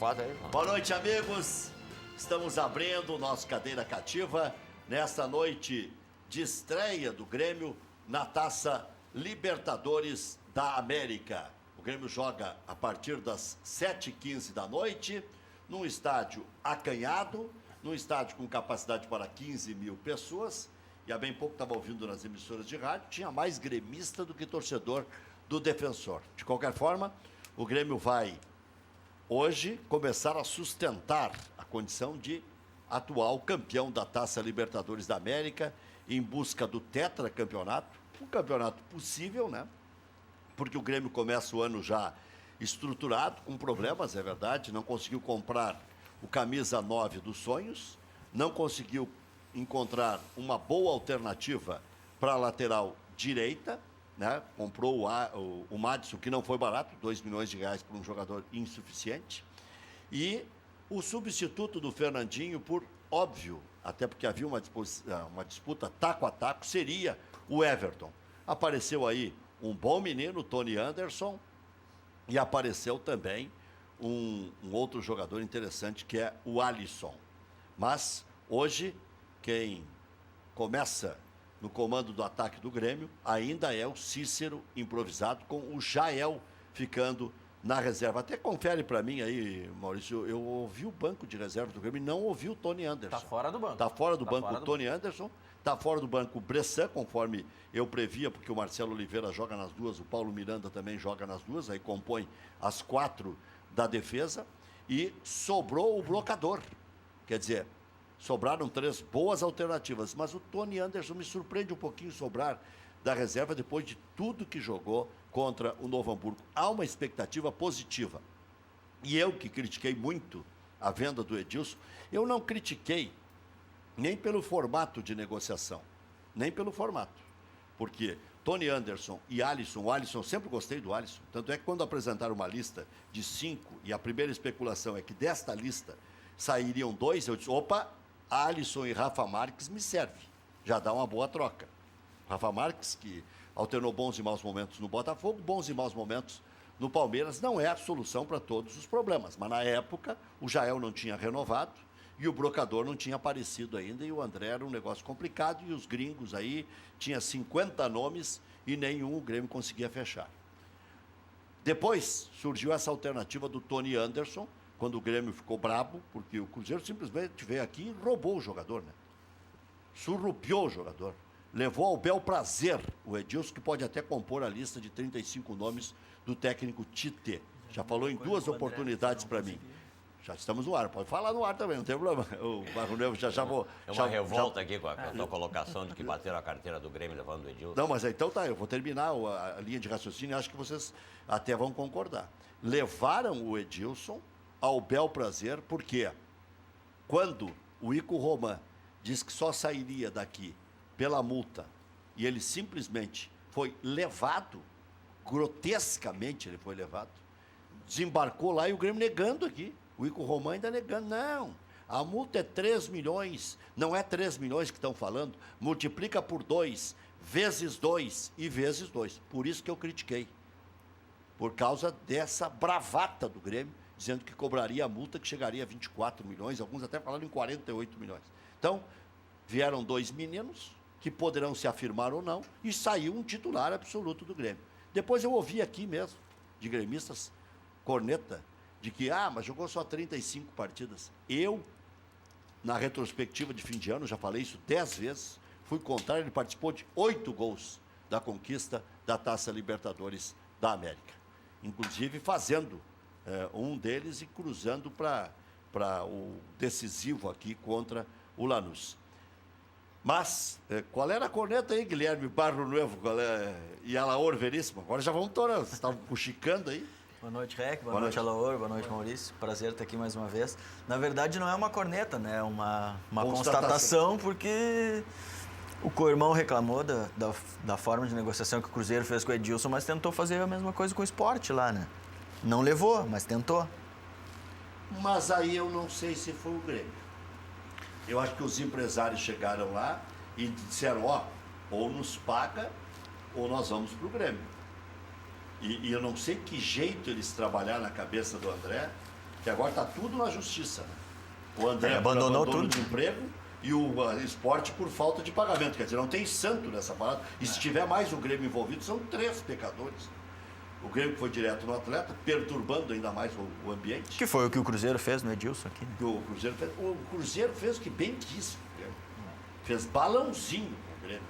foto aí. Boa noite, amigos. Estamos abrindo o nosso Cadeira Cativa nesta noite de estreia do Grêmio na Taça Libertadores da América. O Grêmio joga a partir das 7h15 da noite, num estádio acanhado, num estádio com capacidade para 15 mil pessoas. E há bem pouco estava ouvindo nas emissoras de rádio, tinha mais gremista do que torcedor do Defensor. De qualquer forma, o Grêmio vai hoje começar a sustentar a condição de atual campeão da Taça Libertadores da América em busca do tetracampeonato, um campeonato possível, né? Porque o Grêmio começa o ano já estruturado, com problemas, é verdade, não conseguiu comprar o camisa 9 dos sonhos, não conseguiu encontrar uma boa alternativa para a lateral direita, né? Comprou o Madison, que não foi barato, 2 milhões de reais por um jogador insuficiente, e o substituto do Fernandinho, por óbvio, até porque havia uma disputa taco a taco, seria o Everton. Apareceu aí um bom menino, Tony Anderson, e apareceu também um outro jogador interessante, que é o Alisson. Mas hoje, quem começa no comando do ataque do Grêmio ainda é o Cícero, improvisado, com o Jael ficando na reserva. Até confere para mim aí, Maurício, eu ouvi o banco de reserva do Grêmio e não ouvi o Tony Anderson. Tá fora do banco. Tá fora do banco o Tony Anderson, tá fora do banco o Bressan, conforme eu previa, porque o Marcelo Oliveira joga nas duas, o Paulo Miranda também joga nas duas, aí compõe as 4 da defesa, e sobrou o blocador. Quer dizer, sobraram 3 boas alternativas, mas o Tony Anderson me surpreende um pouquinho sobrar da reserva depois de tudo que jogou contra o Novo Hamburgo. Há uma expectativa positiva. E eu, que critiquei muito a venda do Edilson, eu não critiquei nem pelo formato de negociação, nem pelo formato. Porque Tony Anderson e Alisson, o Alisson, eu sempre gostei do Alisson, tanto é que quando apresentaram uma lista de 5, e a primeira especulação é que desta lista sairiam 2, eu disse, opa, Alisson e Rafa Marques me serve, já dá uma boa troca. Rafa Marques, que alternou bons e maus momentos no Botafogo, bons e maus momentos no Palmeiras, não é a solução para todos os problemas. Mas na época, o Jael não tinha renovado e o brocador não tinha aparecido ainda, e o André era um negócio complicado, e os gringos aí, tinha 50 nomes e nenhum o Grêmio conseguia fechar. Depois surgiu essa alternativa do Tony Anderson, quando o Grêmio ficou brabo, porque o Cruzeiro simplesmente veio aqui e roubou o jogador, né? Surrupiou o jogador. Levou ao bel prazer o Edilson, que pode até compor a lista de 35 nomes do técnico Tite. Já falou em 2 oportunidades para mim. Já estamos no ar, pode falar no ar também, não tem problema. O Barro Nevo já vou... É uma revolta aqui com a tua colocação de que bateram a carteira do Grêmio levando o Edilson. Não, mas então tá, eu vou terminar a linha de raciocínio, acho que vocês até vão concordar. Levaram o Edilson ao bel prazer, porque quando o Ico Roman diz que só sairia daqui pela multa, e ele simplesmente foi levado, grotescamente ele foi levado, desembarcou lá e o Grêmio negando aqui, o Ico Roman ainda negando, não, a multa é 3 milhões, não é 3 milhões que estão falando, multiplica por 2, vezes 2 e vezes 2, por isso que eu critiquei, por causa dessa bravata do Grêmio, dizendo que cobraria a multa que chegaria a 24 milhões, alguns até falaram em 48 milhões. Então, vieram 2 meninos, que poderão se afirmar ou não, e saiu um titular absoluto do Grêmio. Depois eu ouvi aqui mesmo, de gremistas, corneta, de que, mas jogou só 35 partidas. Eu, na retrospectiva de fim de ano, já falei isso 10 vezes, fui contar, ele participou de 8 gols da conquista da Taça Libertadores da América. Inclusive fazendo um deles e cruzando para o decisivo aqui contra o Lanús. Mas, qual era a corneta aí, Guilherme Barro Nuevo? E Alaor Veríssimo? Agora já vamos tornar, vocês estavam puxicando aí. Boa noite, Rec. Boa noite, Alaor. Boa noite, Maurício. Prazer estar aqui mais uma vez. Na verdade, não é uma corneta, né? É uma constatação, porque o co-irmão reclamou da forma de negociação que o Cruzeiro fez com o Edilson, mas tentou fazer a mesma coisa com o Sport lá, né? Não levou, mas tentou. Mas aí eu não sei se foi o Grêmio. Eu acho que os empresários chegaram lá e disseram, ou nos paga, ou nós vamos para o Grêmio. E eu não sei que jeito eles trabalharam na cabeça do André, Que agora está tudo na justiça, né? O André por abandonou abandono tudo. de emprego e o Sport por falta de pagamento. Quer dizer, não tem santo nessa parada. E se tiver mais o Grêmio envolvido, são 3 pecadores. O Grêmio foi direto no atleta, perturbando ainda mais o ambiente. Que foi o que o Cruzeiro fez no Edilson aqui, né? O Cruzeiro fez o que bem quis. Fez balãozinho com o Grêmio.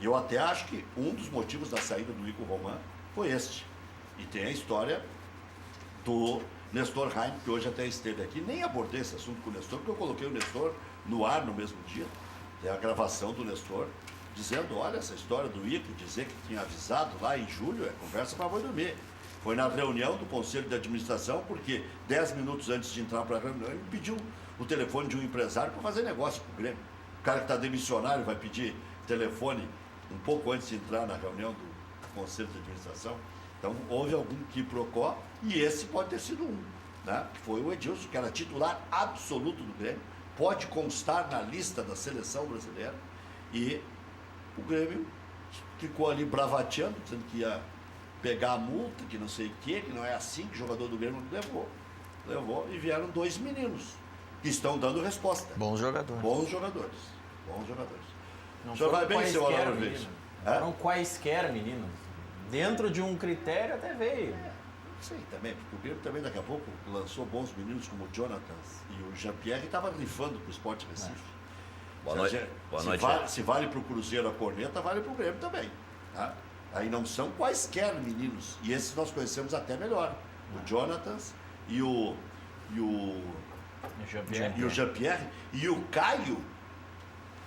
E eu até acho que um dos motivos da saída do Igor Roman foi este. E tem a história do Nestor Heim, que hoje até esteve aqui. Nem abordei esse assunto com o Nestor, porque eu coloquei o Nestor no ar no mesmo dia. Tem a gravação do Nestor, dizendo, olha, essa história do Igor, dizer que tinha avisado lá em julho, é conversa para boi dormir. Foi na reunião do Conselho de Administração, porque 10 minutos antes de entrar para a reunião, ele pediu o telefone de um empresário para fazer negócio com o Grêmio. O cara que está demissionário vai pedir telefone um pouco antes de entrar na reunião do Conselho de Administração. Então, houve algum quiprocó, e esse pode ter sido um, né? Que foi o Edilson, que era titular absoluto do Grêmio, pode constar na lista da seleção brasileira, e o Grêmio ficou ali bravateando, dizendo que ia pegar a multa, que não sei o quê, que não é assim que o jogador do Grêmio levou, e vieram 2 meninos, que estão dando resposta. Bons jogadores. Bons jogadores. Não O senhor vai bem, seu quaisquer Alauro meninos. Verde? Foram quaisquer meninos. Dentro de um critério até veio. Sei também, porque o Grêmio também daqui a pouco lançou bons meninos como o Jonathan e o Jean-Pierre, estava rifando para o Sport Recife. Boa noite. Boa noite. Se vale para o Cruzeiro a corneta, vale para o Grêmio também. Tá? Aí não são quaisquer meninos. E esses nós conhecemos até melhor. O Jonathan e o Jean-Pierre. E o Caio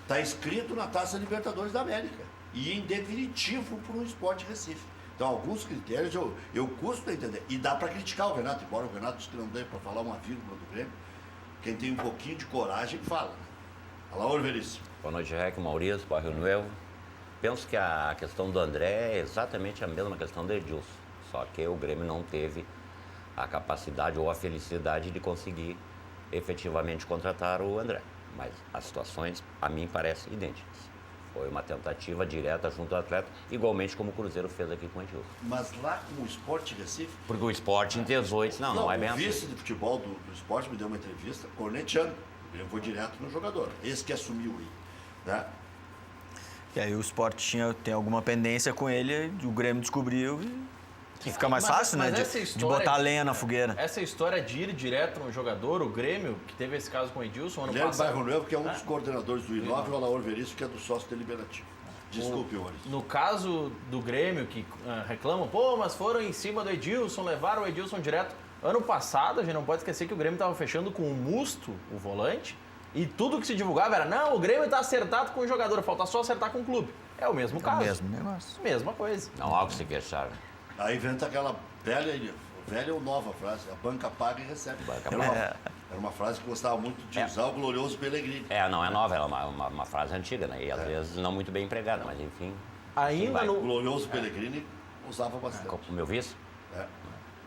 está inscrito na Taça Libertadores da América. E em definitivo para o Sport Recife. Então, alguns critérios eu custo a entender. E dá para criticar o Renato, embora o Renato, que não dê para falar uma vírgula do Grêmio, quem tem um pouquinho de coragem fala. Alauro Veríssimo. Boa noite, Rec, Maurício, Barrio Novo. Penso que a questão do André é exatamente a mesma questão do Edilson. Só que o Grêmio não teve a capacidade ou a felicidade de conseguir efetivamente contratar o André. Mas as situações, a mim, parecem idênticas. Foi uma tentativa direta junto ao atleta, igualmente como o Cruzeiro fez aqui com o Edilson. Mas lá com o Sport Recife... Porque o Sport entesou e disse, não é bem o assim. vice de futebol do Sport me deu uma entrevista, corneteando. Ele foi direto no jogador. Esse que assumiu aí. Né? E aí o Sport tem alguma pendência com ele, o Grêmio descobriu e fica mais fácil, né? De botar lenha na fogueira. Essa história de ir direto no jogador, o Grêmio, que teve esse caso com o Edilson ano Guilherme passado. Bairro Novo, que é um dos coordenadores do I9, e o Alauro Veríssimo, que é do sócio deliberativo. Desculpe, Maurício. No caso do Grêmio, que reclamam, mas foram em cima do Edilson, levaram o Edilson direto. Ano passado, a gente não pode esquecer que o Grêmio estava fechando com o Musto, o volante, e tudo que se divulgava era, não, o Grêmio está acertado com o jogador, falta só acertar com o clube. É o mesmo caso. É o mesmo negócio. Mesma coisa. Não há o que se queixar. Aí inventa aquela velha ou nova frase, a banca paga e recebe. Era uma frase que gostava muito de usar o glorioso Pellegrini. Não é nova, é uma frase antiga, né? E às vezes não muito bem empregada, mas enfim. Ainda O glorioso Pellegrini usava bastante. O meu vice?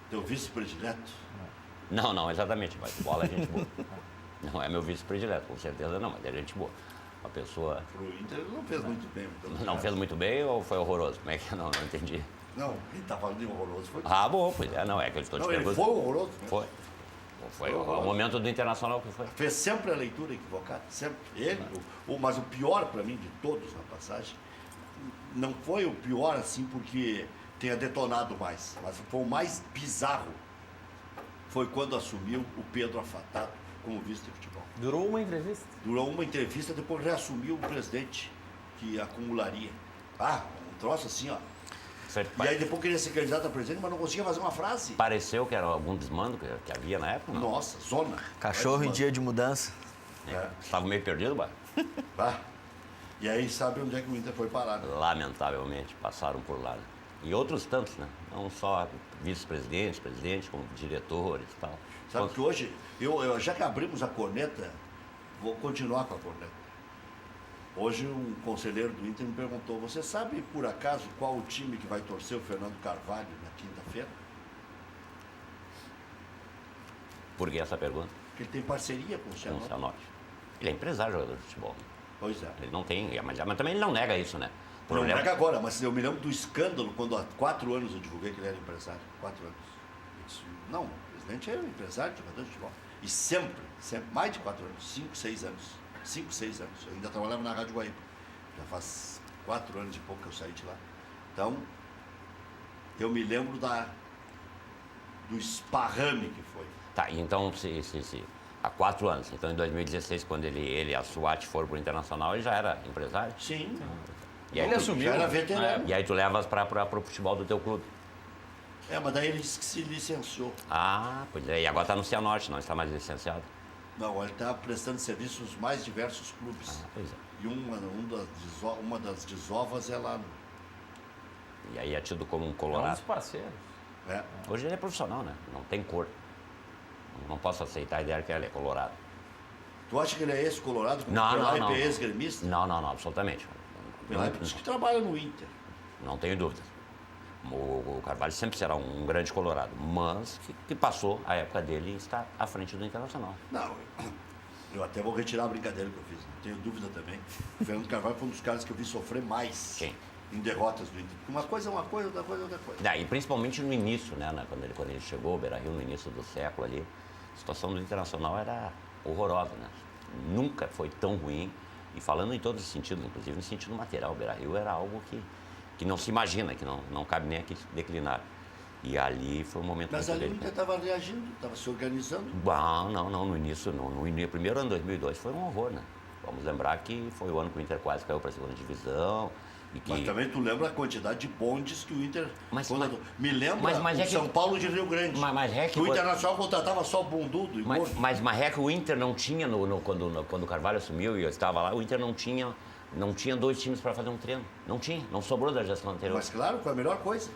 Teu vice predileto? Não, exatamente, mas bola é gente boa. Não é meu vice predileto, com certeza não, mas é gente boa. Uma pessoa... Pro Inter ele não fez muito bem. Não fez muito bem ou foi horroroso? Como é que não entendi? Não, quem tá falando de horroroso foi... Bom, pois é, não, é que eu estou te Não, ele perguntando. foi horroroso. Né? Foi o momento do Internacional que foi. Fez sempre a leitura equivocada, sempre. Ele, mas o pior para mim de todos na passagem, não foi o pior assim porque tenha detonado mais, mas foi o mais bizarro. Foi quando assumiu o Pedro Afatato como vice de futebol. Durou uma entrevista? Durou uma entrevista, depois reassumiu o presidente que acumularia. Um troço assim, ó. E aí depois queria ser candidato a presidente, mas não conseguia fazer uma frase. Pareceu que era algum desmando que havia na época, não? Nossa, zona. Cachorro em dia de mudança. Estava meio perdido, E aí sabe onde é que o Inter foi parar, né? Lamentavelmente, passaram por lá. E outros tantos, né? Não só vice-presidentes, presidentes, como diretores e tal. Sabe que hoje, já que abrimos a corneta, vou continuar com a corneta. Hoje um conselheiro do Inter me perguntou, você sabe por acaso qual o time que vai torcer o Fernando Carvalho na quinta-feira? Por que essa pergunta? Porque ele tem parceria com o Com o Cianorte. Cianorte. Ele é empresário, jogador de futebol. Pois é. Ele não tem, mas também ele não nega isso, né? Não nega agora, mas eu me lembro do escândalo quando há 4 anos eu divulguei que ele era empresário. 4 anos. Eu disse, não, presidente é um empresário de jogador de futebol. E sempre, mais de 4 anos, 5, 6 anos. 5, 6 anos. Eu ainda trabalhava na Rádio Guaíba. Já faz 4 anos e pouco que eu saí de lá. Então, eu me lembro do esparrame que foi. Tá, então, há 4 anos. Então, em 2016, quando ele e a SWAT foram pro Internacional, ele já era empresário? Sim. E aí, Ele assumiu. Já era veterano. E aí tu levas pro futebol do teu clube? Mas daí ele disse que se licenciou. Ah, pois é. E agora está no Cianorte, não está mais licenciado? Não, ele está prestando serviço nos mais diversos clubes. Ah, pois é. E uma das desovas é lá. E aí é tido como um É um colorado. dos parceiros. É. Hoje ele é profissional, né? Não tem cor. Não posso aceitar a ideia que ele é colorado. Tu acha que ele é esse colorado? Não. Ex-gremista? Não, absolutamente. Pela diz que trabalha no Inter. Não tenho dúvidas. O Carvalho sempre será um grande colorado, mas que passou a época dele e está à frente do Internacional. Não, eu até vou retirar a brincadeira que eu fiz, não tenho dúvida também. O Fernando Carvalho foi um dos caras que eu vi sofrer mais Sim. em derrotas do Inter. Uma coisa é uma coisa, outra coisa é outra coisa. E principalmente no início, né? Quando ele chegou ao Beira-Rio, no início do século ali, a situação do Internacional era horrorosa, né? Nunca foi tão ruim. E falando em todos os sentidos, inclusive no sentido material, o Beira-Rio era algo que não se imagina, que não cabe nem aqui declinar. E ali foi um momento Mas muito ali o Inter estava reagindo, estava se organizando. Não, no início, no primeiro ano de 2002 foi um horror, né? Vamos lembrar que foi o ano que o Inter quase caiu para a segunda divisão. Mas também tu lembra a quantidade de bondes que o Inter... me lembra mas é São Paulo de Rio Grande. Que o Internacional contratava só bundudo e gordo. Mas é que o Inter não tinha, quando o Carvalho assumiu e eu estava lá, o Inter não tinha 2 times para fazer um treino. Não sobrou da gestão anterior. Mas claro, foi a melhor coisa.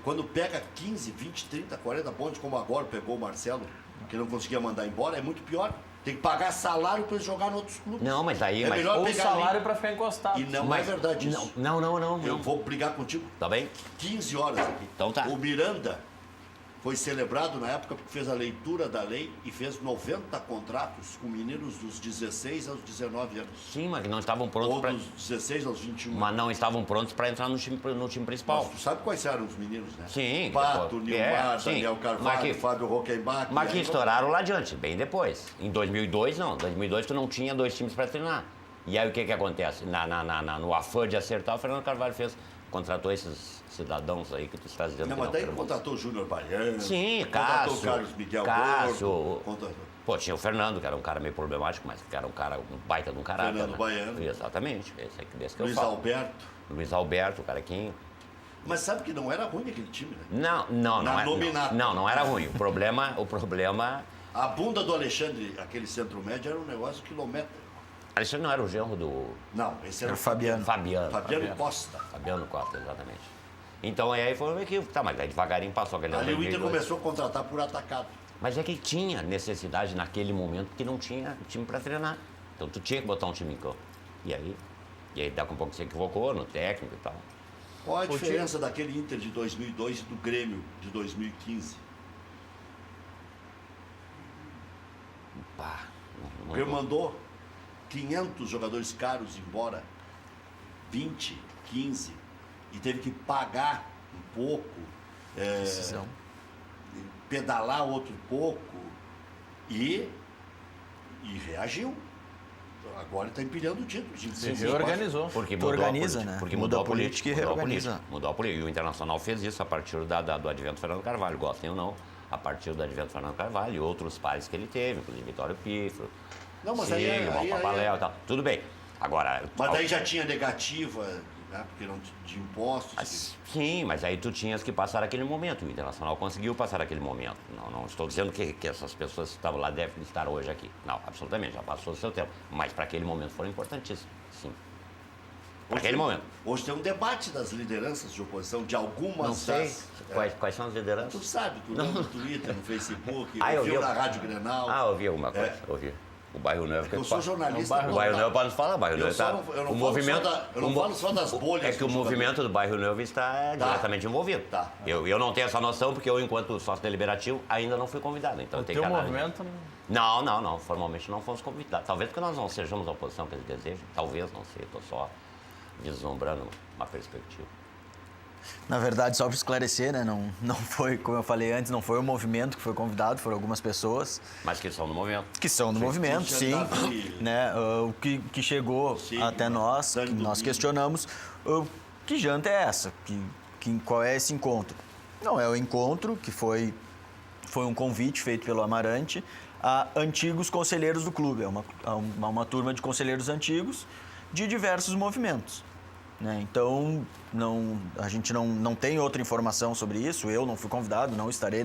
Quando pega 15, 20, 30, 40 bondes, como agora pegou o Marcelo, que não conseguia mandar embora, é muito pior. Tem que pagar salário para eles jogar em outros clubes. Não, mas aí... melhor Ou pegar salário para ficar encostado. E não é verdade isso. Não. Eu vou brigar contigo. Tá bem? 15 horas aqui. Então tá. O Miranda foi celebrado na época porque fez a leitura da lei e fez 90 contratos com meninos dos 16 aos 19 anos. Sim, mas que não estavam prontos Ou para... dos 16 aos 21. Mas não estavam prontos para entrar no time principal. Mas tu sabe quais eram os meninos, né? Sim. Pato, Nilmar, sim. Daniel Carvalho, Fábio Rockenbach. Mas que estouraram lá adiante, bem depois. Em 2002, não. Em 2002 tu não tinha 2 times para treinar. E aí o que acontece? No afã de acertar, o Fernando Carvalho contratou esses cidadãos aí que tu estás dizendo. Não, mas daí contratou o Júnior Baiano. Sim, contratou o Carlos Miguel Gordo. Pô, tinha o Fernando, que era um cara meio problemático, mas que era um baita de um caráter. Fernando Baiano. Exatamente, desse que eu Luiz falo. Alberto. Luiz Alberto, o carequinho. Mas sabe que não era ruim aquele time, né? Não era ruim. O problema... A bunda do Alexandre, aquele centro-médio, era um negócio quilométrico. Alexandre não era o genro do... Não, esse era o Fabiano. Fabiano Costa. Fabiano Costa, exatamente. Então aí foi um equívoco. Tá, mas aí devagarinho passou aquele ano. Ali o Inter começou a contratar por atacado. Mas é que tinha necessidade naquele momento porque não tinha time para treinar. Então tu tinha que botar um time em campo. E aí daqui a pouco você equivocou no técnico e tal. Qual a diferença daquele Inter de 2002 e do Grêmio de 2015? O Grêmio mandou 500 jogadores caros embora, 20, 15, e teve que pagar um pouco, pedalar outro pouco e reagiu. Agora está empilhando o título. Se reorganizou. Porque mudou organiza, né? Porque muda a política e reorganiza. Mudou a política. E o Internacional fez isso a partir do advento Fernando Carvalho, gostem ou não, a partir do advento Fernando Carvalho e outros pares que ele teve, inclusive Vitório Pifro, Não, mas Papaléu e tal. Tudo bem. Agora... Mas daí já tinha negativa, né? Porque não de impostos. Sim, mas aí tu tinhas que passar aquele momento. O Internacional conseguiu passar aquele momento. Não estou dizendo que essas pessoas que estavam lá devem estar hoje aqui. Não, absolutamente, já passou o seu tempo. Mas para aquele momento foram importantíssimos, sim. Para aquele momento. Hoje tem um debate das lideranças de oposição, de algumas... Não sei quais são as lideranças. Tu sabe, tu lê no Twitter, no Facebook, eu ouviu vi na Rádio Grenal. Ouvi alguma coisa, ouvi. O Bairro Novo... Eu sou jornalista. O Bairro Novo pode nos falar, o Bairro Novo está... Eu não falo só das bolhas. É que o movimento do Bairro Novo está diretamente envolvido. Tá. Eu não tenho essa noção porque eu, enquanto sócio deliberativo, ainda não fui convidado. Então tem teu movimento... Não. Formalmente não fomos convidados. Talvez porque nós não sejamos a oposição que eles desejam. Talvez, não sei. Estou só vislumbrando uma perspectiva. Na verdade, só para esclarecer, né? Não foi, como eu falei antes, não foi o movimento que foi convidado, foram algumas pessoas Mas que são no movimento. que são do movimento, sim. Né? O que chegou até nós, que nós questionamos, que janta é essa? Qual é esse encontro? Não, é o encontro que foi um convite feito pelo Amarante a antigos conselheiros do clube. É uma turma de conselheiros antigos de diversos movimentos. Né? Então, a gente não tem outra informação sobre isso. Eu não fui convidado, não estarei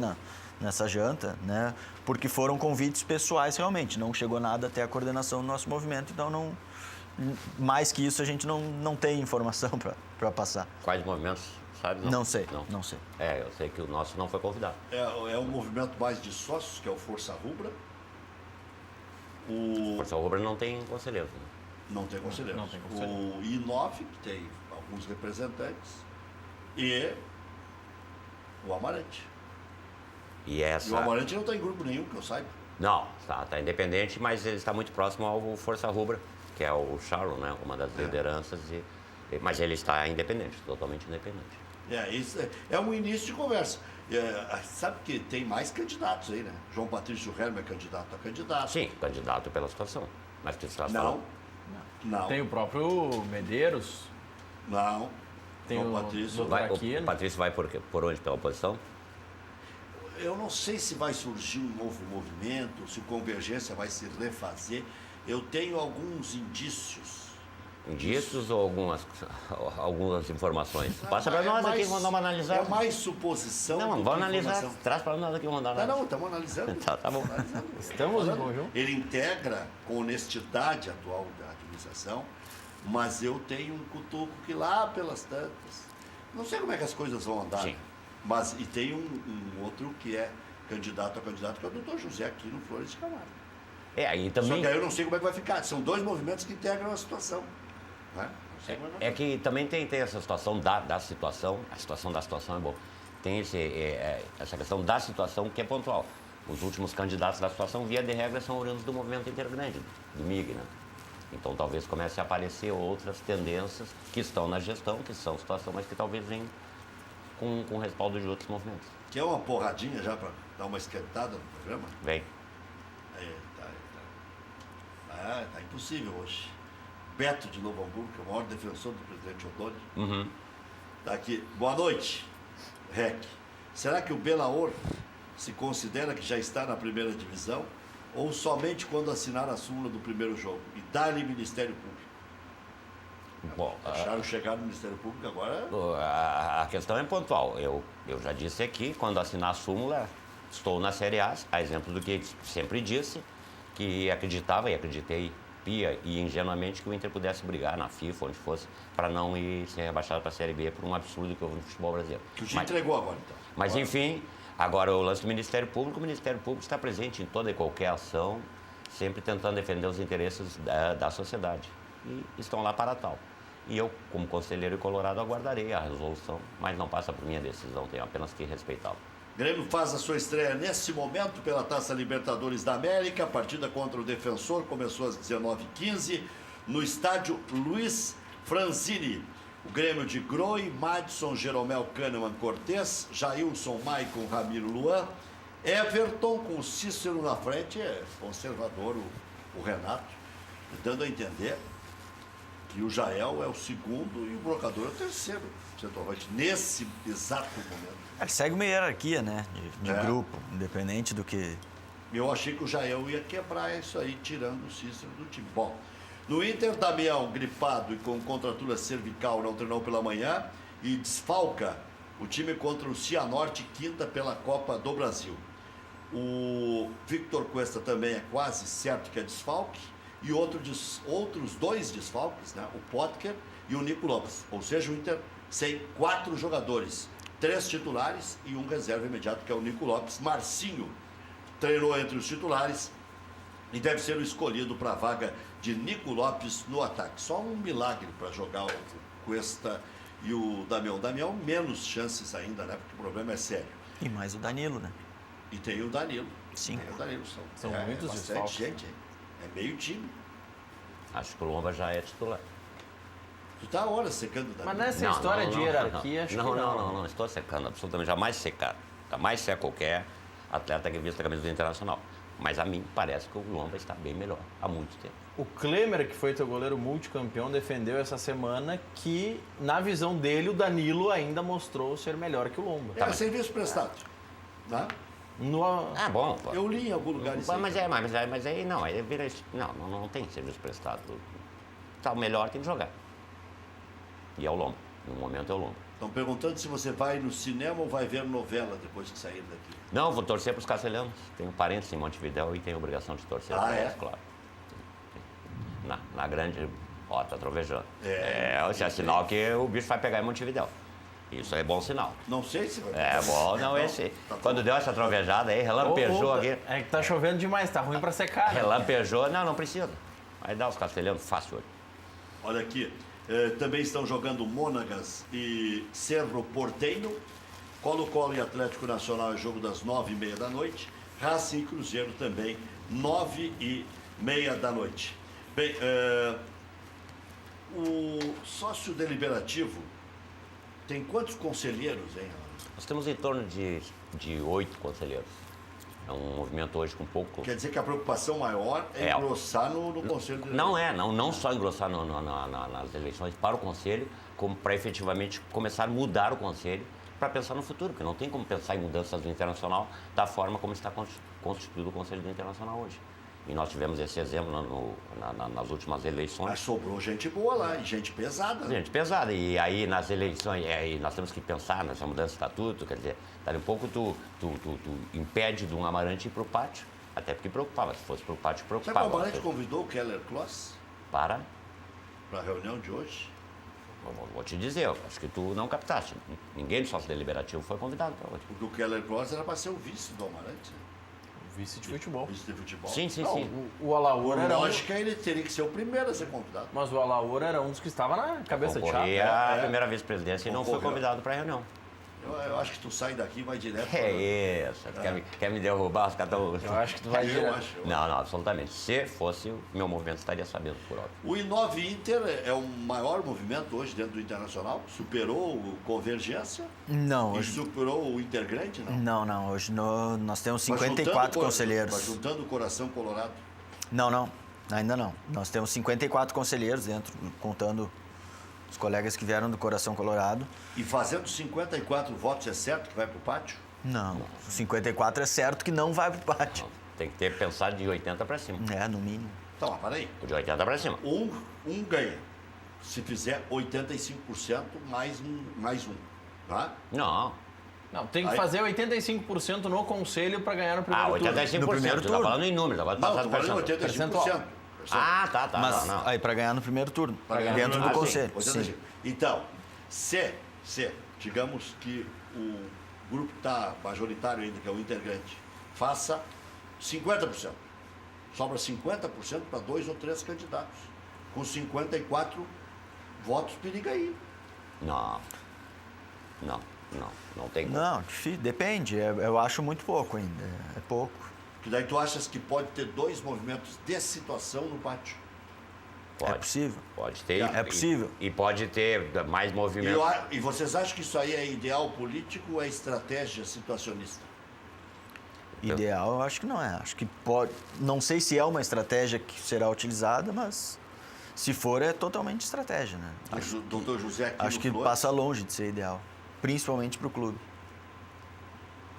nessa janta, né? Porque foram convites pessoais realmente. Não chegou nada até a coordenação do nosso movimento, então mais que isso a gente não tem informação para passar. Quais movimentos, sabe? Não sei. Eu sei que o nosso não foi convidado. É um movimento mais de sócios, que é o Força Rubra. Força Rubra não tem conselheiro. Né? Não tem conselheiro. Não tem conselheiro. O I9, que tem alguns representantes, e o Amarante. E o Amarante não está em grupo nenhum, que eu saiba. Não, está independente, mas ele está muito próximo ao Força Rubra, que é o Charlo, né? Uma das lideranças. Mas ele está independente, totalmente independente. Isso é um início de conversa. Sabe que tem mais candidatos aí, né? João Patrício Herman é candidato a candidato. Sim, candidato pela situação. Mas que situação? Não. Tem o próprio Medeiros. Não. Tem João o Patrício. O Patrício vai por onde? Pela oposição? Eu não sei se vai surgir um novo movimento, se o Convergência vai se refazer. Eu tenho alguns indícios. Indícios ou algumas informações? Passa para nós aqui, vamos dar uma analisada. É mais suposição. Não, vamos analisar. Traz para nós aqui, vamos dar uma análise. Não, estamos analisando. Tá bom. Estamos em conjunto. Ele integra com honestidade a atual da administração, mas eu tenho um cutuco que lá pelas tantas. Não sei como é que as coisas vão andar. Sim. Mas e tem um outro que é candidato a candidato, que é o doutor José Aquino Flores de Camargo. Aí também. Só que aí eu não sei como é que vai ficar. São dois movimentos que integram a situação. Né? Que também tem essa situação da situação. A situação da situação é boa. Tem essa questão da situação que é pontual. Os últimos candidatos da situação, via de regra, são oriundos do movimento intergrande, do MIG, né? Então talvez comece a aparecer outras tendências que estão na gestão, que são situação, mas que talvez venham com o respaldo de outros movimentos. Quer uma porradinha já para dar uma esquentada no programa? Vem. Tá impossível hoje. Beto de Novo Hamburgo, que é o maior defensor do presidente Ottoni. Tá aqui. Boa noite, REC. Será que o Belaor se considera que já está na primeira divisão ou somente quando assinar a súmula do primeiro jogo? E dá-lhe Ministério Público. Bom, Deixaram chegar no Ministério Público agora. A questão é pontual. Eu já disse aqui, quando assinar a súmula, estou na Série A, a exemplo do que sempre disse, que acreditava e acreditei pia e ingenuamente que o Inter pudesse brigar na FIFA, onde fosse, para não ir ser rebaixado para a Série B por um absurdo que houve no futebol brasileiro. Que te entregou agora, então. Mas, enfim, agora o lance do Ministério Público, o Ministério Público está presente em toda e qualquer ação, sempre tentando defender os interesses da sociedade. E estão lá para tal. E eu, como conselheiro colorado, aguardarei a resolução, mas não passa por minha decisão, tenho apenas que respeitá-la. Grêmio faz a sua estreia nesse momento pela Taça Libertadores da América. A partida contra o Defensor começou às 19h15 no estádio Luiz Franzini. O Grêmio de Groi, Madison, Jeromel, Kahneman, Cortez, Jailson, Maicon, Ramiro, Luan, Everton com o Cícero na frente, é conservador o Renato, dando a entender que o Jael é o segundo e o Brocador é o terceiro centroavante nesse exato momento. Ele segue uma hierarquia, né? De grupo, independente do que... Eu achei que o Jael ia quebrar isso aí, tirando o Cícero do time. Bom, no Inter, Damião, gripado e com contratura cervical, não treinou pela manhã e desfalca o time contra o Cianorte, quinta pela Copa do Brasil. O Victor Cuesta também é quase certo que é desfalque. E outros dois desfalques, né? O Potker e o Nico Lopes. Ou seja, o Inter sem 4 jogadores, 3 titulares e um reserva imediato, que é o Nico Lopes. Marcinho treinou entre os titulares e deve ser o escolhido para a vaga de Nico Lopes no ataque. Só um milagre para jogar o Cuesta e o Damião. Damião menos chances ainda, né? Porque o problema é sério. E mais o Danilo, né? E tem o Danilo. Sim. Tem o Danilo. São muitos bastante desfalques. gente, hein? É meio time. Acho que o Lomba já é titular. Tu tá a hora secando da Mas nessa história de hierarquia, acho que não estou secando, absolutamente, jamais secar. Jamais seca qualquer atleta que vista a camisa do Internacional. Mas a mim parece que o Lomba está bem melhor há muito tempo. O Klemer, que foi teu goleiro multicampeão, defendeu essa semana que, na visão dele, o Danilo ainda mostrou ser melhor que o Lomba. É serviço prestado. Tá? Ah, bom. Eu li em algum lugar isso aí. Mas aí não, aí vira isso. Não tem serviço prestado. Tá, o melhor tem que jogar. E é o Lomba. No momento é o Lomba. Estão perguntando se você vai no cinema ou vai ver novela depois que sair daqui. Não, vou torcer para os castelhanos. Tenho parentes em Montevidéu e tenho obrigação de torcer para eles, claro. Na grande... Ó, tá trovejando. Isso é sinal que o bicho vai pegar em Montevidéu. Isso é bom sinal. Não sei se vai É bom, não, esse... Quando deu essa trovejada aí, relampejou aqui. É que tá chovendo demais, tá ruim pra secar. Relampejou, não precisa. Vai dar os castelhanos fácil hoje. Olha aqui, também estão jogando Mônagas e Cerro Porteño. Colo-Colo e Atlético Nacional é jogo das 9h30 da noite. Racing e Cruzeiro também, 9h30 da noite. Bem, o sócio deliberativo tem quantos conselheiros, hein? Nós temos em torno de 8 conselheiros. É um movimento hoje com pouco... Quer dizer que a preocupação maior é engrossar no conselho deliberativo. Não só engrossar nas eleições para o conselho, como para efetivamente começar a mudar o conselho para pensar no futuro, porque não tem como pensar em mudanças do Internacional da forma como está constituído o Conselho do Internacional hoje. E nós tivemos esse exemplo nas últimas eleições. Mas sobrou gente boa lá, e gente pesada. Gente pesada. E aí nas eleições, nós temos que pensar nessa mudança de estatuto, quer dizer, dali um pouco tu impede de um Amarante ir para o pátio, até porque preocupava, se fosse para o pátio preocupava. Sabe que o Amarante convidou o Keller Kloss para a reunião de hoje? Vou te dizer, eu acho que tu não captaste. Ninguém do sócio deliberativo foi convidado para hoje. Porque o Keller Kloss era para ser o vice do Amarante. Vice de futebol. Vice de futebol. Sim. O Alaor era lógica, ele teria que ser o primeiro a ser convidado. Mas o Alaor era um dos que estava na cabeça de chapa. Concorria a primeira vice-presidência e não foi convidado para a reunião. Eu acho que tu sai daqui e vai direto. É isso. Quer me derrubar? Os caras estão... Eu acho que tu vai direto. Não, absolutamente. Se fosse, o meu movimento estaria sabendo por óbvio. O I9 Inter é o maior movimento hoje dentro do Internacional? Superou o Convergência? Não. E superou o Intergrande, não? Não. Hoje nós temos 54 conselheiros. Mas juntando o Coração Colorado? Não. Ainda não. Nós temos 54 conselheiros dentro, contando os colegas que vieram do Coração Colorado. E fazendo 54 votos, é certo que vai para o pátio? Não. 54 é certo que não vai para o pátio. Tem que ter pensado de 80 para cima. No mínimo. Então, para aí. De 80 para cima. Um ganha. Se fizer 85% mais um. Tá? Não, tem que fazer 85% no conselho para ganhar no primeiro turno. 85%. No primeiro Tu tá turno. falando em números, agora Não, passado estou falando 85%. Tá. Mas não. aí para ganhar no primeiro turno, ganhar dentro no do primeiro conselho. turno. Sim. Então, se digamos que o grupo que está majoritário ainda, que é o Intergrande, faça 50%. Sobra 50% para 2 ou 3 candidatos. Com 54 votos, periga aí. Não tem como. Não, difícil, depende. Eu acho muito pouco ainda. É pouco. Que daí tu achas que pode ter 2 movimentos de situação no pátio? Pode. É possível. Pode ter. É possível. E pode ter mais movimento. E vocês acham que isso aí é ideal político ou é estratégia situacionista? Ideal, eu acho que não é. Acho que pode. Não sei se é uma estratégia que será utilizada, mas se for, é totalmente estratégia, né? O doutor José Aquino Acho que Flores, passa longe de ser ideal, principalmente para o clube.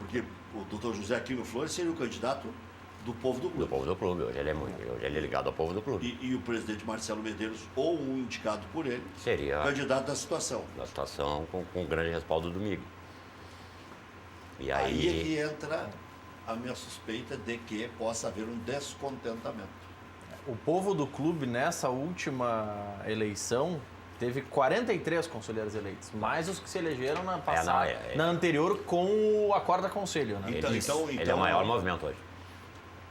porque o doutor José Aquino Flores seria o candidato do povo do Do clube. povo do clube. Hoje ele é ligado ao povo do clube. E o presidente Marcelo Medeiros, ou um indicado por ele, Seria candidato da situação. na situação com grande respaldo do Migo. E Aí é aí... que entra a minha suspeita de que possa haver um descontentamento. O povo do clube, nessa última eleição, teve 43 conselheiros eleitos, mais os que se elegeram na passada, na anterior com o acordo da conselho, né? Ele é o maior movimento hoje.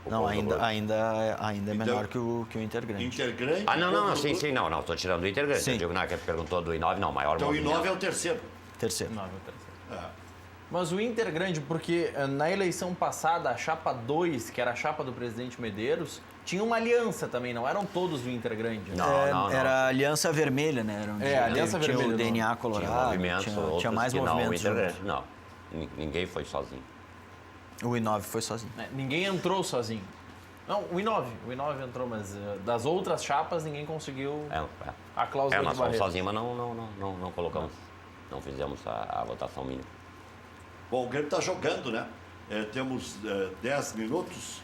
Não, ainda é menor que o Intergrande. Intergrande... Não, sim, não, estou tirando o Intergrande. Sim. Eu digo, que perguntou do I9, não, maior Então o movimento. I9 é o terceiro. Terceiro. Não, é o terceiro. Mas o Inter grande, porque na eleição passada, a chapa 2, que era a chapa do presidente Medeiros, tinha uma aliança também, não eram todos do Inter grande. Né? Não. Era a Aliança Vermelha, né? Era Aliança tinha Vermelha. o DNA colorado, Tinha movimentos, tinha mais movimentos. Não, ninguém foi sozinho. O I9 foi sozinho. Ninguém entrou sozinho. Não, o I9 entrou, mas das outras chapas ninguém conseguiu a cláusula de nós fomos barreira. sozinhos, mas não colocamos, não fizemos a votação mínima. Bom, o Grêmio está jogando, né? Temos 10 minutos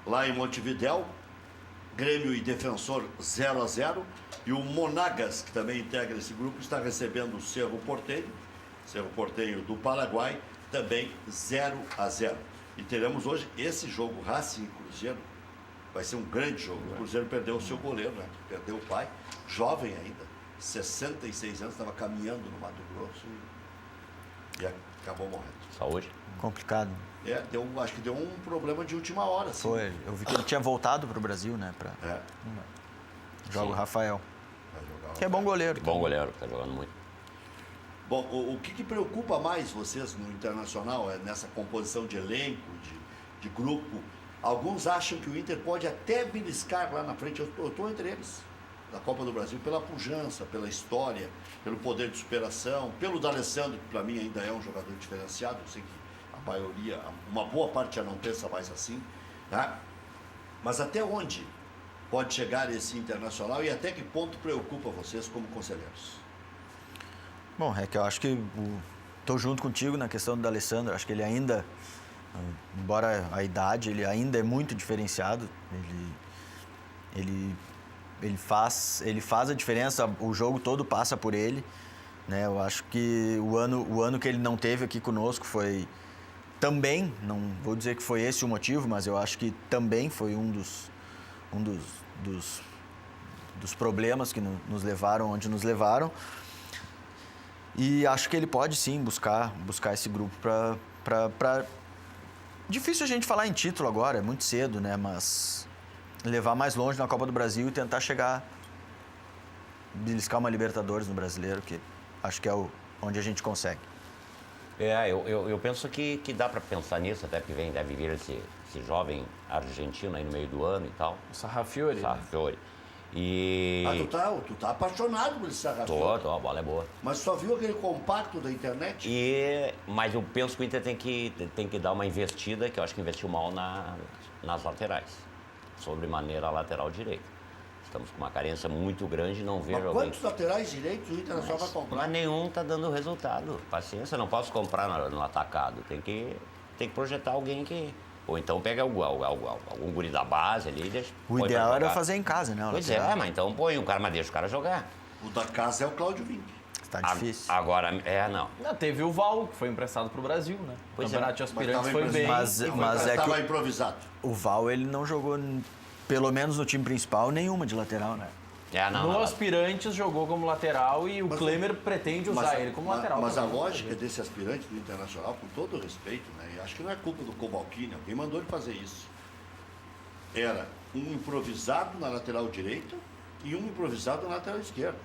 lá em Montevidéu. Grêmio e Defensor 0-0. E o Monagas, que também integra esse grupo, está recebendo o Cerro Porteño do Paraguai, também 0-0. E teremos hoje esse jogo, Racing e Cruzeiro. Vai ser um grande jogo. O Cruzeiro perdeu o seu goleiro, né? Perdeu o pai, jovem ainda, 66 anos, estava caminhando no Mato Grosso e acabou morrendo. Saúde. Complicado. Acho que deu um problema de última hora. Assim. Foi. Eu vi que ele tinha voltado pro Brasil, né? Joga o Rafael. Vai jogar Que é bom goleiro. Bom goleiro, tá jogando muito. Bom, o que preocupa mais vocês no Internacional nessa composição de elenco, de grupo? Alguns acham que o Inter pode até beliscar lá na frente, eu estou entre eles, da Copa do Brasil, pela pujança, pela história, pelo poder de superação, pelo D'Alessandro, que para mim ainda é um jogador diferenciado, eu sei que a maioria, uma boa parte já não pensa mais assim, tá? Mas até onde pode chegar esse Internacional e até que ponto preocupa vocês como conselheiros? Bom, é que eu acho que estou junto contigo na questão do D'Alessandro. Acho que ele ainda, embora a idade, ele ainda é muito diferenciado. Ele faz a diferença, o jogo todo passa por ele. Né? Eu acho que o ano que ele não teve aqui conosco foi também, não vou dizer que foi esse o motivo, mas eu acho que também foi um dos problemas que nos levaram onde nos levaram. E acho que ele pode sim buscar esse grupo para... Difícil a gente falar em título agora, é muito cedo, né? Mas levar mais longe na Copa do Brasil e tentar beliscar uma Libertadores no Brasileiro, que acho que é onde a gente consegue. Eu penso que dá para pensar nisso, até porque deve vir esse jovem argentino aí no meio do ano e tal. O Sarrafiori. Sarrafiori. E... tu tá apaixonado por esse Sarrafiori. Tô, a bola é boa. Mas só viu aquele compacto da internet? Mas eu penso que o Inter tem que dar uma investida, que eu acho que investiu mal nas laterais. Sobremaneira a lateral direita. Estamos com uma carência muito grande, não vejo alguém... Quantos laterais direitos o Internacional vai comprar? Mas nenhum tá dando resultado. Paciência, não posso comprar no atacado. Tem que projetar alguém que... Ou então pega algum guri da base ali e deixa... O ideal era fazer em casa, né? Pois mas então põe o cara, mas deixa o cara jogar. O da casa é o Cláudio Vinck. Tá difícil. Agora, não. Teve o Val, que foi emprestado pro Brasil, né? O campeonato de aspirantes foi bem. Mas é que estava improvisado. O Val, ele não jogou, pelo menos no time principal, nenhuma de lateral, né? No aspirantes jogou como lateral e o Klemer pretende usar ele como lateral. Mas a lógica desse aspirante do Internacional, com todo o respeito, né? E acho que não é culpa do Cobalcini, alguém mandou ele fazer isso. Era um improvisado na lateral direita e um improvisado na lateral esquerda.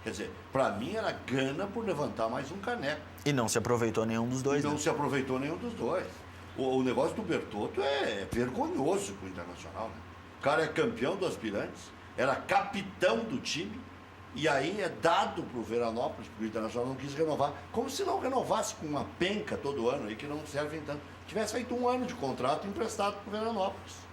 Quer dizer, para mim era gana por levantar mais um caneco. E não se aproveitou nenhum dos dois. Não se aproveitou nenhum dos dois. O negócio do Bertotto é vergonhoso pro Internacional, né? O cara é campeão do aspirantes, era capitão do time, e aí é dado pro Veranópolis, porque o Internacional não quis renovar. Como se não renovasse com uma penca todo ano aí, que não serve tanto. Tivesse feito um ano de contrato emprestado pro Veranópolis.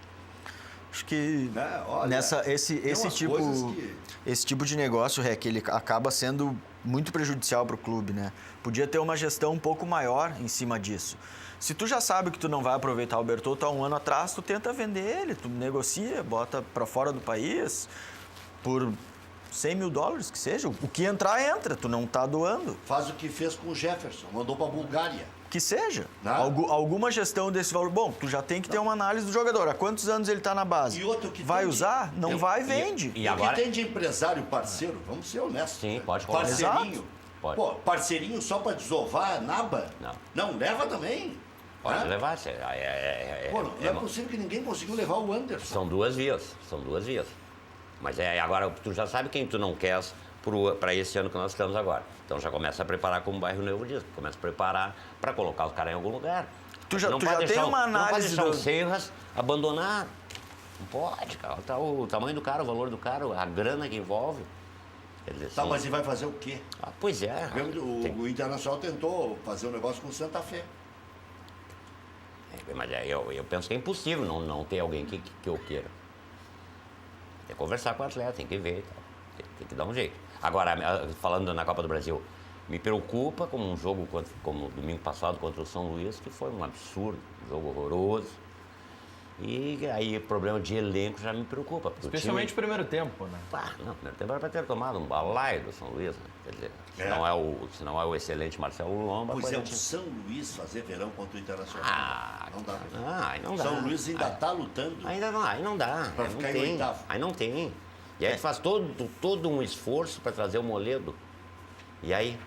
Acho que olha, esse tipo de negócio, que ele acaba sendo muito prejudicial para o clube, né? Podia ter uma gestão um pouco maior em cima disso. Se tu já sabe que tu não vai aproveitar o Bertotto há um ano atrás, tu tenta vender ele, tu negocia, bota para fora do país por $100 mil, que seja. O que entrar, entra, tu não tá doando. Faz o que fez com o Jefferson, mandou para a Bulgária. Que seja. Alguma gestão desse valor. Bom, tu já tem que ter uma análise do jogador. Há quantos anos ele está na base? E outro que vai usar? Não vai, vende. E agora... o que tem de empresário parceiro, vamos ser honestos. Sim, né? pode colocar. Parceirinho. Pode. Pô, parceirinho só para desovar a naba? Não, leva também. Pode levar. Não é possível que ninguém conseguiu levar o Anderson. São duas vias. Mas agora tu já sabe quem tu não quer para esse ano que nós estamos agora. Então já começa a preparar como o bairro Novo diz, começa a preparar para colocar os caras em algum lugar. Tu já pode tem deixar, uma não pode análise deixar do... o Serras abandonar. Não pode, cara. Tá o tamanho do cara, o valor do cara, a grana que envolve. Quer dizer, Tá, mas ele vai fazer o quê? pois é. O Internacional tentou fazer um negócio com o Santa Fé. Mas eu penso que é impossível não ter alguém que eu queira. Tem que conversar com o atleta, tem que ver e tal. Tem que dar um jeito. Agora, falando na Copa do Brasil, me preocupa como um jogo como domingo passado contra o São Luís, que foi um absurdo, um jogo horroroso. E aí o problema de elenco já me preocupa. Especialmente o primeiro tempo, né? Não, primeiro tempo era para ter tomado um balaio do São Luís, né? Quer dizer, se não é o excelente Marcelo Lomba... Pois é, o São Luís fazer verão contra o Internacional. Não dá. Aí não dá. São Luís ainda está lutando. Ainda não, aí não dá. Para aí ficar não em tem, oitavo. Aí não tem. E aí faz todo um esforço para trazer o Moledo. E aí?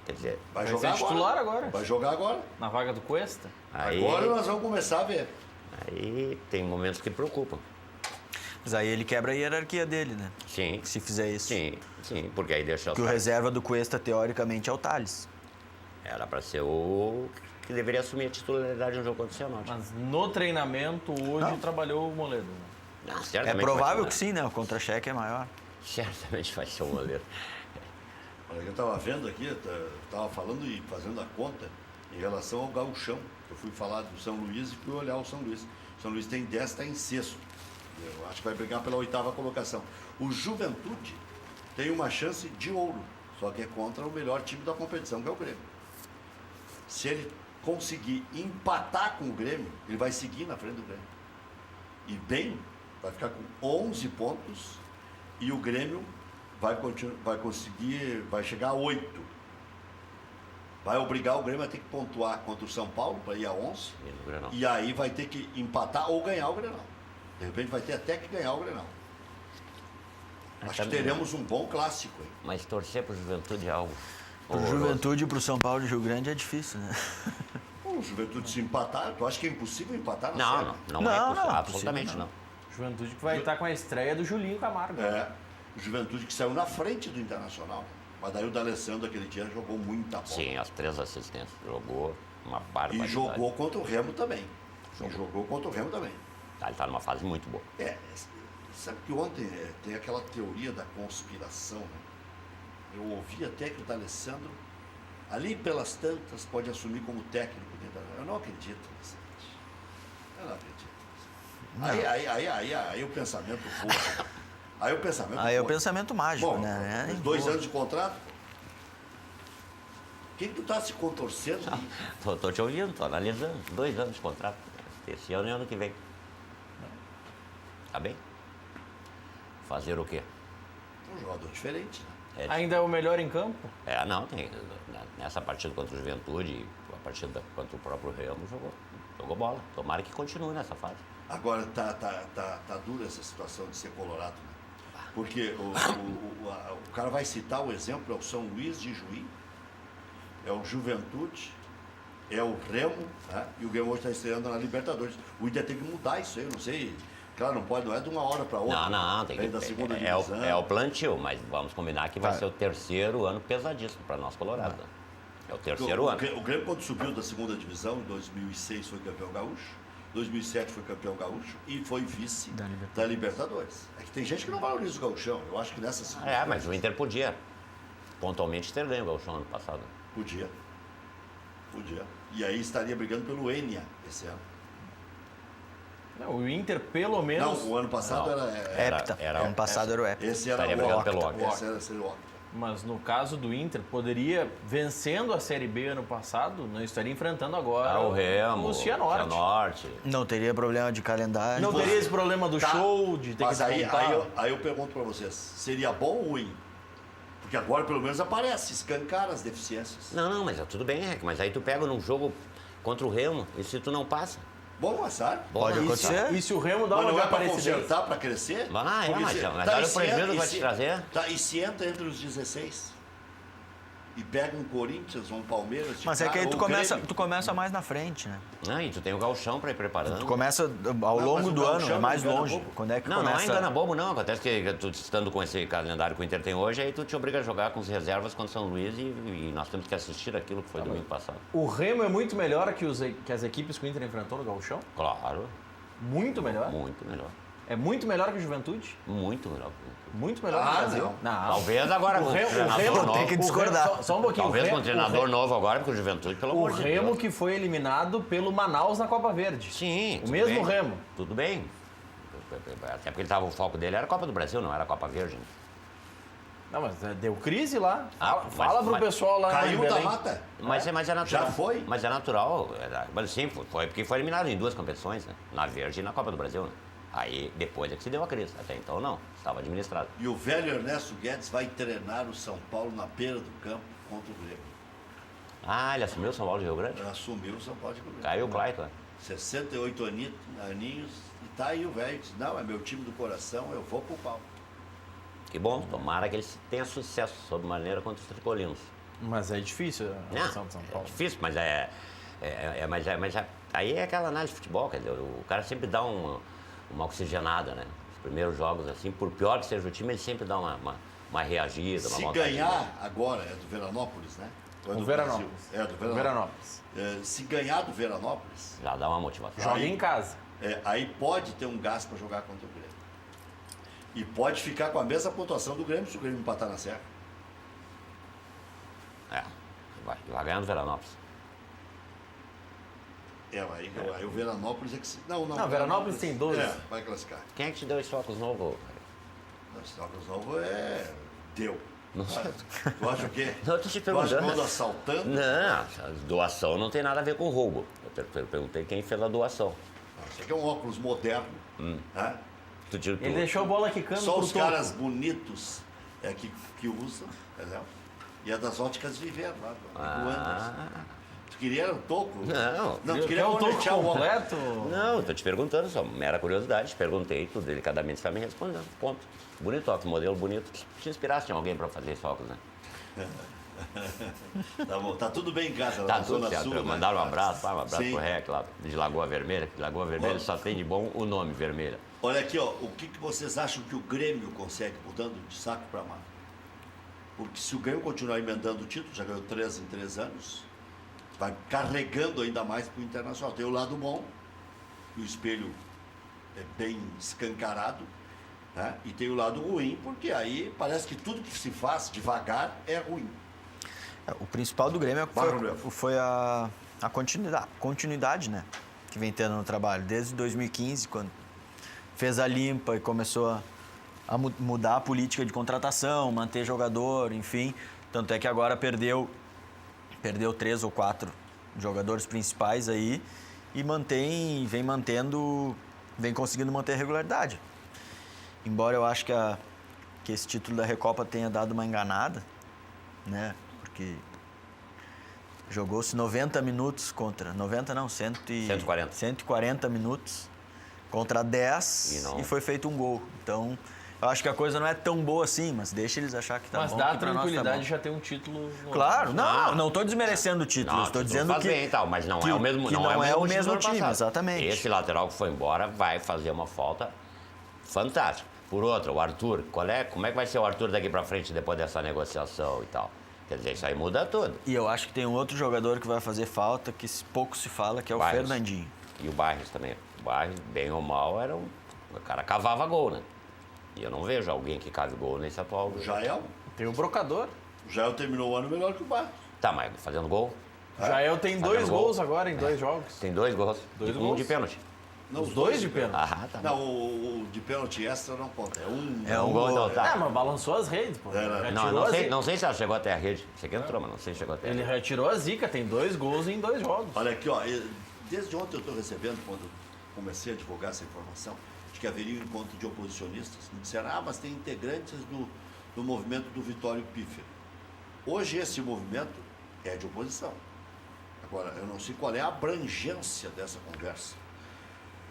Quer dizer... Vai Vai jogar ser titular agora. Vai jogar agora. Na vaga do Cuesta. Aí, Agora nós vamos começar a ver. Aí tem momentos que preocupam. Mas aí ele quebra a hierarquia dele, né? Sim. Se fizer isso. Sim, porque aí deixa os Porque o caras- reserva do Cuesta, teoricamente, é o Thales. Era para ser o que deveria assumir a titularidade no jogo contra o Cianorte. Mas no treinamento hoje trabalhou o Moledo. Não, É certamente provável vai que ser, sim, né? O contra-cheque é maior. né? Certamente vai ser o Moledo. Olha, eu estava vendo aqui, estava falando e fazendo a conta em relação ao gauchão. Eu fui falar do São Luís e fui olhar o São Luís. O São Luís tem 10, está em sexto. Eu acho que vai brigar pela 8ª colocação. O Juventude tem uma chance de ouro, só que é contra o melhor time da competição, que é o Grêmio. Se ele conseguir empatar com o Grêmio, ele vai seguir na frente do Grêmio. E bem, vai ficar com 11 pontos e o Grêmio vai chegar a 8. Vai obrigar o Grêmio a ter que pontuar contra o São Paulo para ir a 11. E no Grenal. E aí vai ter que empatar ou ganhar o Grenal. De repente vai ter até que ganhar o Grenal. Acho que teremos um bom clássico. Hein? Mas torcer para o Juventude é algo. Pro horroroso. Juventude e pro São Paulo e Rio Grande é difícil, né? O Juventude se empatar, tu acha que é impossível empatar na Não, série? não é Não, possível, não, absolutamente possível, não. Juventude que vai estar com a estreia do Julinho Camargo. É. O Juventude que saiu na frente do Internacional. Mas daí o D'Alessandro aquele dia jogou muita bola. Sim, as 3 assistências. Jogou uma barbaridade. E jogou contra o Remo também. Jogou contra o Remo também. Ele está numa fase muito boa. Sabe que ontem tem aquela teoria da conspiração, né? Eu ouvi até que o D'Alessandro, ali pelas tantas, pode assumir como técnico do Internacional. Eu não acredito nisso. Eu não acredito. Aí o pensamento voa. Aí o pensamento Aí é o voa. pensamento mágico, Bom, né? mas 2 anos de contrato? Quem que tu tá se contorcendo? Tô te ouvindo, tô analisando. 2 anos de contrato. Esse ano e ano que vem. Tá bem? Fazer o quê? Um jogador diferente, né? Ainda é o melhor em campo? Não, tem. Nessa partida contra o Juventude e a partida contra o próprio Remo, jogou bola. Tomara que continue nessa fase. Agora tá dura essa situação de ser colorado, né? Porque o cara vai citar o exemplo, é o São Luís de Juí, é o Juventude, é o Remo, né? E o Grêmio hoje está estreando na Libertadores. O Inter tem que mudar isso aí, eu não sei. Claro, não é de uma hora para outra. Não, tem que da segunda é divisão. o plantio, mas vamos combinar que vai ser o terceiro ano pesadíssimo para nós colorados. Né? É o terceiro ano. O Grêmio, quando subiu da segunda divisão, em 2006 foi campeão gaúcho, 2007 foi campeão gaúcho e foi vice da Libertadores. É que tem gente que não valoriza o gauchão. Eu acho que nessa segunda... Mas o Inter podia pontualmente ter ganho o gauchão ano passado. Podia. E aí estaria brigando pelo Enia esse ano. Não, o Inter, pelo menos. Não, o ano passado Hepta. Ano passado era o Hepta. Esse era Estaria o brigando Octa. pelo Octa. Esse era ser o Octa. Mas no caso do Inter, poderia, vencendo a Série B ano passado, não estaria enfrentando agora O Remo, o Cianorte. Não teria problema de calendário. Não teria esse problema do Tá. show, de ter Mas que desmontar. aí eu pergunto para vocês, seria bom ou ruim? Porque agora pelo menos aparece, escancara as deficiências. Não, mas tudo bem, Rec, mas aí tu pega num jogo contra o Remo e se tu não passa. Bom azar. Pode acontecer. E se o Remo dá Mas uma não é para desaparecidez? consertar, para crescer? Mas Porque olha e o prejuízo se- que vai te trazer. Tá, e se entra entre os 16? e pega um Corinthians, um Palmeiras... Mas é que aí tu começa mais na frente, né? E tu tem o gauchão para ir preparando. Tu começa ao longo do ano, é mais longe. Quando é que Não começa? é engana bobo, não. Acontece que tu estando com esse calendário que o Inter tem hoje, aí tu te obriga a jogar com as reservas contra São Luís e nós temos que assistir aquilo que foi domingo passado. O Remo é muito melhor que as equipes que o Inter enfrentou no gauchão? Claro, Muito melhor? muito melhor. É muito melhor que o Juventude? Muito melhor. Muito melhor que o Brasil? não. Talvez agora com o treinador novo. tem que discordar. Só um pouquinho. Talvez com um treinador novo agora, porque o Juventude, pelo O amor de Deus. Remo que foi eliminado pelo Manaus na Copa Verde. Sim. O tudo mesmo bem. Remo. Tudo bem. Até porque o foco dele era a Copa do Brasil, não era a Copa Verde. Não, mas deu crise lá. mas- Fala pro mas- pessoal lá em Caiu da Belém. mata. Mas é natural. Já foi? Mas é natural. Mas sim, foi porque foi eliminado em 2 competições, né? Na Verde e na Copa do Brasil, né? Aí depois é que se deu a crise. Até então não, estava administrado. E o velho Ernesto Guedes vai treinar o São Paulo na beira do campo contra o Grêmio. Ele assumiu o São Paulo de Rio Grande? Assumiu o São Paulo de Grêmio. Caiu o Clayton. 68 aninhos e tá aí o velho. Diz, não, é meu time do coração, eu vou pro pau. Que bom, tomara que ele tenha sucesso sob maneira contra os tricolinos. Mas é difícil a relação de São É Paulo. difícil, mas aí é aquela análise de futebol, quer dizer, o cara sempre dá uma oxigenada, né? Os primeiros jogos, assim, por pior que seja o time, ele sempre dá uma reagida, uma Se vontade. ganhar agora, é do Veranópolis, né? Ou é O do Veranópolis. Brasil? É do Veranópolis. Veranópolis. Se ganhar do Veranópolis, Já dá uma motivação. Joga em casa. aí pode ter um gás para jogar contra o Grêmio. E pode ficar com a mesma pontuação do Grêmio se o Grêmio empatar na Serra. Vai ganhando Veranópolis. Aí o Veranópolis é que se... Não, Não, Veranópolis tem 12. vai classificar. Quem é que te deu esse óculos novo? Esse óculos novo deu. Não sei. Tu acha o quê? Não, eu tô te Tu acha que perguntando. ando assaltando? Não, a doação não tem nada a ver com roubo. Eu perguntei quem fez a doação. Isso aqui é um óculos moderno. Né? Ele deixou a bola quicando Só pro os topo. caras bonitos que usam, entendeu? E é das óticas Viver lá, do Anderson. Tu queria o toco? Não, tu queria o toco cornetear o óculos. completo? Não, tô te perguntando, só mera curiosidade. Perguntei, tu delicadamente está me respondendo. Ponto. Bonito óculos, modelo bonito. Te inspiraste em alguém para fazer esse óculos, né? Tá bom, tá tudo bem em casa, lá Tá na tudo Zona certo. Sul, né? Mandaram um abraço, Sim. pro REC lá de Lagoa Vermelha. Lagoa Vermelha só tem de bom o nome Vermelha. Olha aqui, ó, o que vocês acham que o Grêmio consegue, mudando de saco para mar? Porque se o Grêmio continuar emendando o título, já ganhou 3 em 3 anos, vai carregando ainda mais para o Internacional. Tem o lado bom, que o espelho é bem escancarado, né? E tem o lado ruim, porque aí parece que tudo que se faz devagar é ruim. O principal do Grêmio foi a continuidade, né? Que vem tendo no trabalho. Desde 2015, quando fez a limpa e começou a mudar a política de contratação, manter jogador, enfim. Tanto é que agora perdeu 3 ou 4 jogadores principais aí e vem conseguindo manter a regularidade. Embora eu acho que esse título da Recopa tenha dado uma enganada, né? Porque jogou-se 90 minutos contra... 90 não, 140. 140 minutos contra 10 e foi feito um gol. Então, eu acho que a coisa não é tão boa assim, mas deixa eles achar que tá Mas bom. dá que pra nós tá tranquilidade bom. de já ter um título. Claro, Não. não estou desmerecendo o título, Não, estou tudo dizendo faz que... bem e tal, mas não que é o mesmo, que não é o mesmo mesmo do ano time, passado. exatamente. Esse lateral que foi embora vai fazer uma falta fantástica. Por outra, o Arthur, como é que vai ser o Arthur daqui para frente depois dessa negociação e tal? Quer dizer, isso aí muda tudo. E eu acho que tem um outro jogador que vai fazer falta, que pouco se fala, que é o Barros. Fernandinho. E o Barros também. O Barros, bem ou mal, o cara cavava gol, né? E eu não vejo alguém que cave gol nesse atual. O Jael? Tem o Brocador. O Jael terminou o ano melhor que o Barros. Tá, mas fazendo gol? Jael tem Fazendo 2 gol. gols agora em 2 jogos. Tem 2 gols. Dois Um gols. de pênalti. Não, Os dois de pênalti. Tá. Não, o de pênalti extra não conta. É um. É um gol, gol. então, tá. É, mas balançou as redes, pô. Já Não, tirou não sei se ela chegou até a rede. Você que entrou, mas não sei se chegou até a Ele rede. retirou a zica, tem 2 gols em 2 jogos. Olha aqui, ó. Desde ontem eu estou recebendo, quando eu comecei a divulgar essa informação, de que haveria um encontro de oposicionistas. Me disseram, mas tem integrantes do movimento do Vitório Pífero. Hoje esse movimento é de oposição. Agora, eu não sei qual é a abrangência dessa conversa.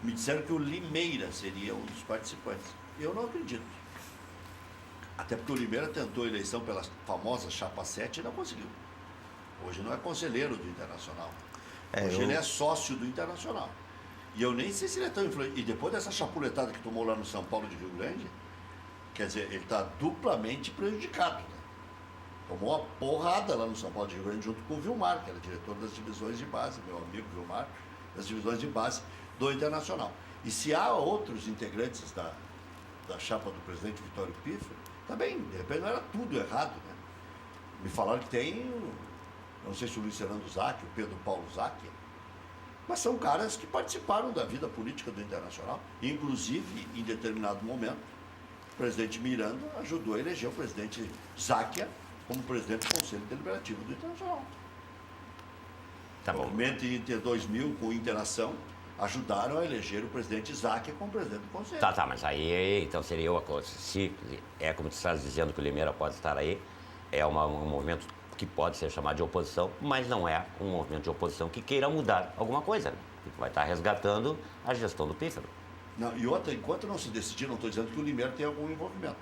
Me disseram que o Limeira seria um dos participantes. Eu não acredito. Até porque o Limeira tentou a eleição pela famosa Chapa 7 e não conseguiu. Hoje não é conselheiro do Internacional. Hoje ele é sócio do Internacional. E eu nem sei se ele é tão influente. E depois dessa chapuletada que tomou lá no São Paulo de Rio Grande, quer dizer, ele está duplamente prejudicado. Né? Tomou uma porrada lá no São Paulo de Rio Grande junto com o Vilmar, que era diretor das divisões de base, meu amigo Vilmar, das divisões de base do Internacional. E se há outros integrantes da chapa do presidente Vitório Piffer, também, de repente não era tudo errado. Né? Me falaram que tem, não sei se o Luiz Fernando Zac, o Pedro Paulo Zac, mas são caras que participaram da vida política do Internacional. Inclusive, em determinado momento, o presidente Miranda ajudou a eleger o presidente Záquia como presidente do Conselho Deliberativo do Internacional. Tá bom. O movimento Inter 2000 com Interação ajudaram a eleger o presidente Záquia como presidente do Conselho. Tá, mas aí então seria uma coisa. Se é como tu estás dizendo que o Limeira pode estar aí, é um movimento que pode ser chamado de oposição, mas não é um movimento de oposição que queira mudar alguma coisa. Né? Vai estar resgatando a gestão do Pífero. Não, e outra, enquanto não se decidir, não estou dizendo que o Limeira tem algum envolvimento.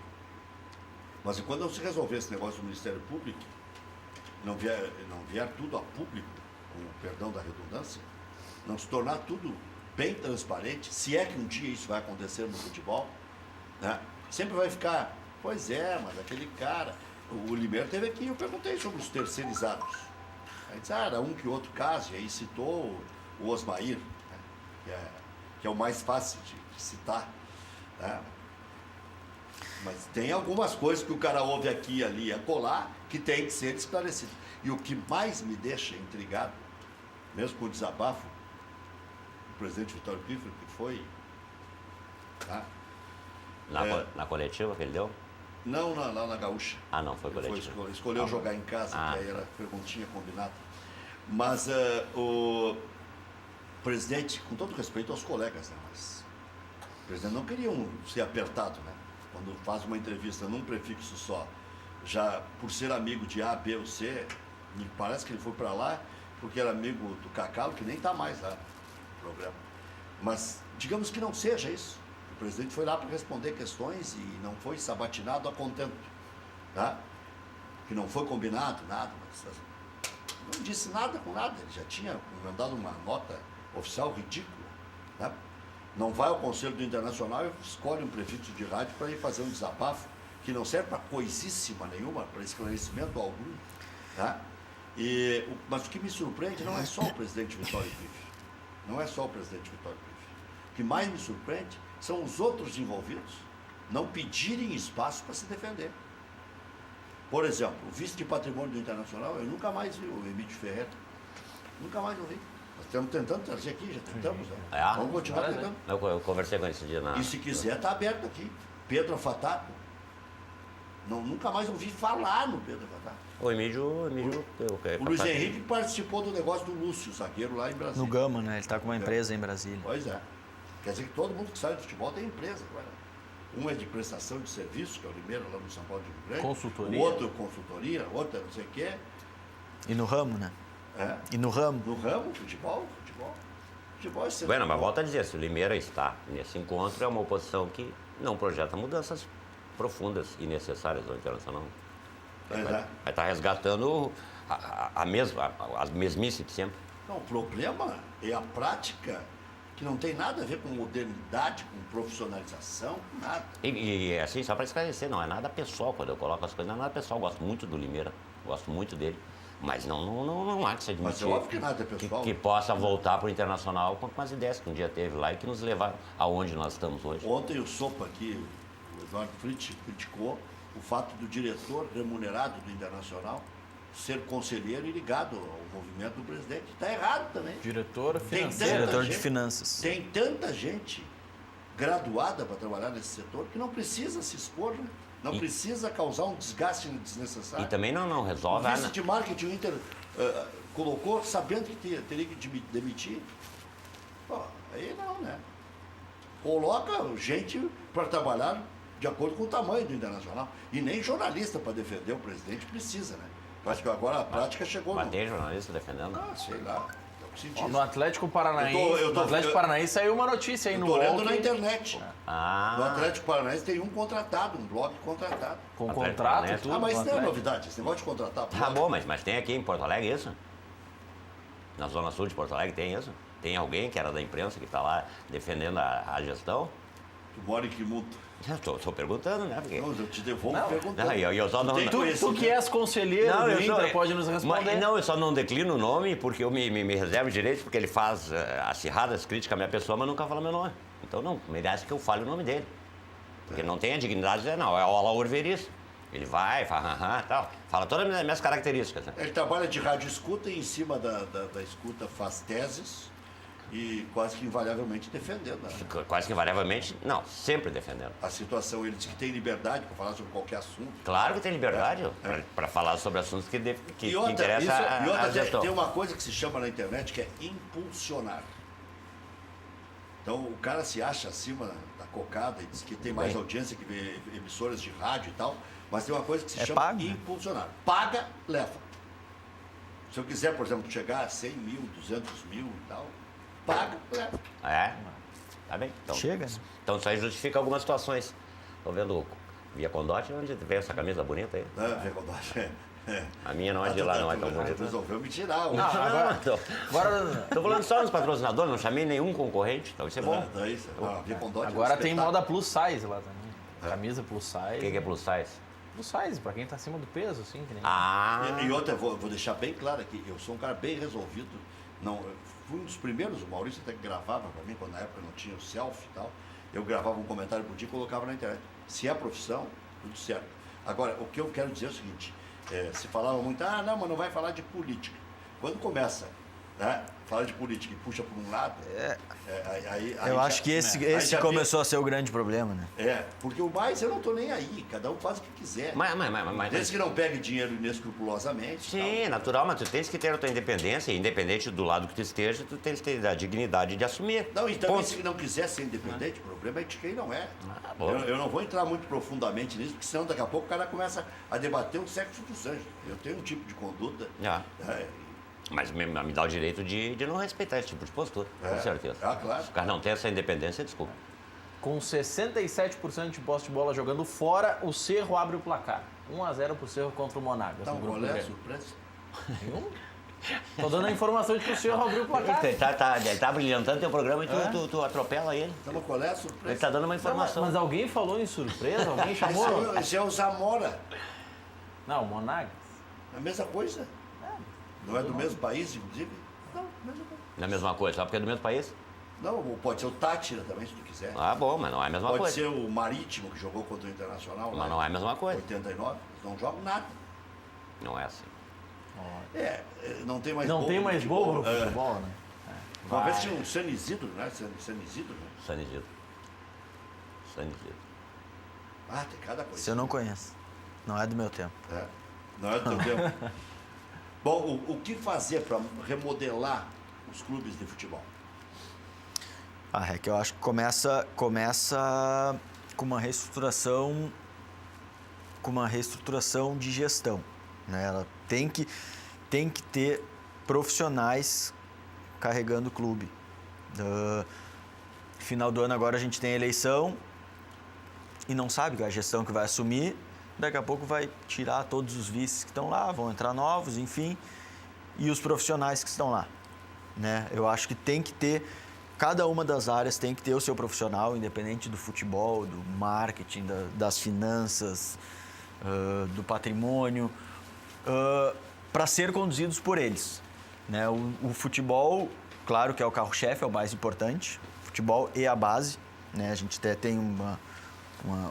Mas enquanto não se resolver esse negócio do Ministério Público, não vier tudo a público, com o perdão da redundância, não se tornar tudo bem transparente, se é que um dia isso vai acontecer no futebol, né? Sempre vai ficar, pois é, mas aquele cara, o Limeira teve aqui, eu perguntei sobre os terceirizados. Aí disse, era um que outro caso, e aí citou o Osmair, né? que é o mais fácil de citar. Né? Mas tem algumas coisas que o cara ouve aqui e ali a colar que tem que ser esclarecido. E o que mais me deixa intrigado, mesmo com o desabafo do presidente Vitório Piffer, que foi... Tá? Na coletiva que ele deu? Não, lá na Gaúcha. Ah, não, foi coletiva. Escolheu jogar em casa, que aí era perguntinha combinada. Mas o presidente, com todo respeito aos colegas, né, mas o presidente não queria ser apertado, né? Quando faz uma entrevista num prefixo só, já por ser amigo de A, B ou C, me parece que ele foi para lá porque era amigo do Cacau, que nem está mais lá no programa. Mas digamos que não seja isso. O presidente foi lá para responder questões e não foi sabatinado a contento, tá? Que não foi combinado, nada, mas não disse nada com nada. Ele já tinha mandado uma nota oficial ridícula, tá? Não vai ao Conselho do Internacional e escolhe um prefixo de rádio para ir fazer um desabafo que não serve para coisíssima nenhuma, para esclarecimento algum, tá? Mas o que me surpreende não é só o presidente Vitório Piffer. Não é só o presidente Vitório Piffer. O que mais me surpreende são os outros envolvidos não pedirem espaço para se defender. Por exemplo, o vice de patrimônio do Internacional, eu nunca mais vi o Emílio Ferreira. Nunca mais o vi. Nós estamos tentando trazer aqui, já tentamos. Né? Vamos continuar tentando. Eu conversei com esse dia na... E se quiser, está aberto aqui. Pedro Afatato. Nunca mais ouvi falar no Pedro Afatato. O Emílio... O Luiz Henrique participou do negócio do Lúcio, zagueiro lá em Brasília. No Gama, né? Ele está com uma empresa em Brasília. Pois é. Quer dizer que todo mundo que sai do futebol tem empresa agora. Um é de prestação de serviço, que é o Limeira lá no São Paulo de Rio Grande. Consultoria. O outro consultoria, o outro é não sei o quê. E no ramo, né? É. E no ramo. No ramo, futebol é ser. Bueno, mas volta a dizer, se o Limeira está nesse encontro, é uma oposição que não projeta mudanças profundas e necessárias ao Internacional. Vai estar resgatando a mesmice de sempre. Não, o problema é a prática que não tem nada a ver com modernidade, com profissionalização, com nada. E assim, só para esclarecer, não é nada pessoal quando eu coloco as coisas, não é nada pessoal. Eu gosto muito do Limeira, gosto muito dele. Mas não há que se admitir Mas é óbvio que nada é pessoal. que possa voltar para o Internacional com as ideias que um dia teve lá e que nos levaram aonde nós estamos hoje. Ontem o Sopa aqui, o Eduardo Fritz, criticou o fato do diretor remunerado do Internacional ser conselheiro e ligado ao movimento do presidente. Está errado também. Diretor financeiro. Diretor de finanças. Tem tanta gente graduada para trabalhar nesse setor que não precisa se expor, né? Não precisa causar um desgaste desnecessário. E também não resolve... O vice de marketing o Inter colocou sabendo que teria que demitir. Pô, aí não, né? Coloca gente para trabalhar de acordo com o tamanho do Internacional. E nem jornalista para defender o presidente precisa, né? Acho que agora a prática chegou... Mas tem jornalista defendendo? Ah, sei lá. Senti No isso. Atlético Paranaense, Eu tô- no Atlético Paranaense saiu uma notícia aí Eu no tô UOL lendo na que- internet. No Ah, Atlético Paranaense tem um contratado, um blog contratado. com Atlético contrato e Paranaense. tudo. Ah, mas no isso não é Atlético. novidade. Esse negócio de contratar tá blog. bom, mas tem aqui em Porto Alegre isso? Na Zona Sul de Porto Alegre tem isso? Tem alguém que era da imprensa que está lá defendendo a gestão? Tu mora em que mundo? Estou perguntando, né? Porque... Não, eu te devolvo Não. perguntando. Não, eu só não... tem Tu conhecimento. que és conselheiro do eu sou- Inter, pode nos responder. Mas, não, eu só não declino o nome porque eu me reservo o direito, porque ele faz acirradas críticas à minha pessoa, mas nunca fala meu nome. Então não merece que eu fale o nome dele. Porque não tem a dignidade de dizer, não, é o Alaor Veríssimo. Ele vai, fala, tal. Fala todas as minhas características. Né? Ele trabalha de rádio escuta e em cima da escuta faz teses e quase que invariavelmente defendendo Quase que invariavelmente, não, sempre defendendo. a situação. Ele diz que tem liberdade para falar sobre qualquer assunto. Claro que tem liberdade para falar sobre assuntos que E outra, interessam e outra a gestão. tem uma coisa que se chama na internet que é impulsionar. Então o cara se acha acima da cocada e diz que tem mais Bem. audiência que vê emissoras de rádio e tal, mas tem uma coisa que se É chama pago, né? impulsionar. Paga, leva. Se eu quiser, por exemplo, chegar a 100 mil, 200 mil e tal, paga, leva. É? Tá bem. Então, Chega, né? Então isso aí justifica algumas situações. Estou vendo Via Condote, onde veio essa camisa bonita aí. A minha não é de lá, não é tão bonita. Tu resolveu me tirar. Ah, agora- Agora, tô falando só nos patrocinadores, não chamei nenhum concorrente, então isso é bom. Agora tem moda plus size lá também. Camisa plus size. O que é plus size? Plus size, pra quem tá acima do peso, assim, que nem. Ah, E outra, vou deixar bem claro aqui, eu sou um cara bem resolvido. Não, eu fui um dos primeiros, o Maurício até que gravava para mim, quando na época não tinha o selfie e tal. Eu gravava um comentário por dia e colocava na internet. Se é profissão, tudo certo. Agora, o que eu quero dizer é o seguinte, se falava muito, não, mas não vai falar de política. Quando começa, né, falar de política e puxa por um lado, aí Eu já- acho que aí esse já começou a ser o grande problema, né? porque o mais eu não tô nem aí, cada um faz o que quiser. mas Desde que não pegue dinheiro inescrupulosamente. sim, é natural, mas tu tens que ter a tua independência, independente do lado que tu esteja, tu tens que ter a dignidade de assumir. Não, e também Ponto. se não quiser ser independente, o problema é de quem não é. bom. Eu não vou entrar muito profundamente nisso, porque senão daqui a pouco o cara começa a debater o sexo dos anjos. Eu tenho um tipo de conduta. Ah, é, mas me dá o direito de não respeitar esse tipo de postura, com certeza. claro. Se o cara não tem essa independência, desculpa. Com 67% de posse de bola jogando fora, o Cerro abre o placar. 1-0 pro Cerro contra o Monagas. Dá no um grupo rolê, Grêmio. surpresa. Viu? Tô dando a informação de que o Cerro abriu o placar. Ele tá brilhantando teu programa e tu atropela ele. Dá uma colé, Ele surpresa. tá dando uma Não, informação. mas alguém falou em surpresa? Alguém chamou? Esse é o Zamora. Não, o Monagas. É a mesma coisa. Não é do mesmo país, inclusive? Não, mesma coisa. Não é a mesma coisa, só porque é do mesmo país? Não, pode ser o Tátira também, se tu quiser. Ah, bom, mas não é a mesma Pode coisa. ser o Marítimo, que jogou contra o Internacional lá Mas não é a mesma em coisa. 89. Eles não jogam nada. Não é assim. Não tem mais Não bobo tem no mais futebol. bobo no futebol, né? Uma vez tinha um San Isidro, né? San Isidro, né? San Isidro. San Isidro. Tem cada coisa. Se eu não conheço. Não é do meu tempo. Não é do teu tempo. Bom, o que fazer para remodelar os clubes de futebol? É que eu acho que começa com uma reestruturação de gestão, né? Ela tem que ter profissionais carregando o clube. Final do ano agora a gente tem eleição e não sabe que a gestão que vai assumir, daqui a pouco vai tirar todos os vices que estão lá, vão entrar novos, enfim, e os profissionais que estão lá, né? Eu acho que tem que ter, cada uma das áreas tem que ter o seu profissional, independente do futebol, do marketing, das finanças, do patrimônio, para ser conduzidos por eles, né? O futebol, claro que é o carro-chefe, é o mais importante, futebol e a base, né? A gente até tem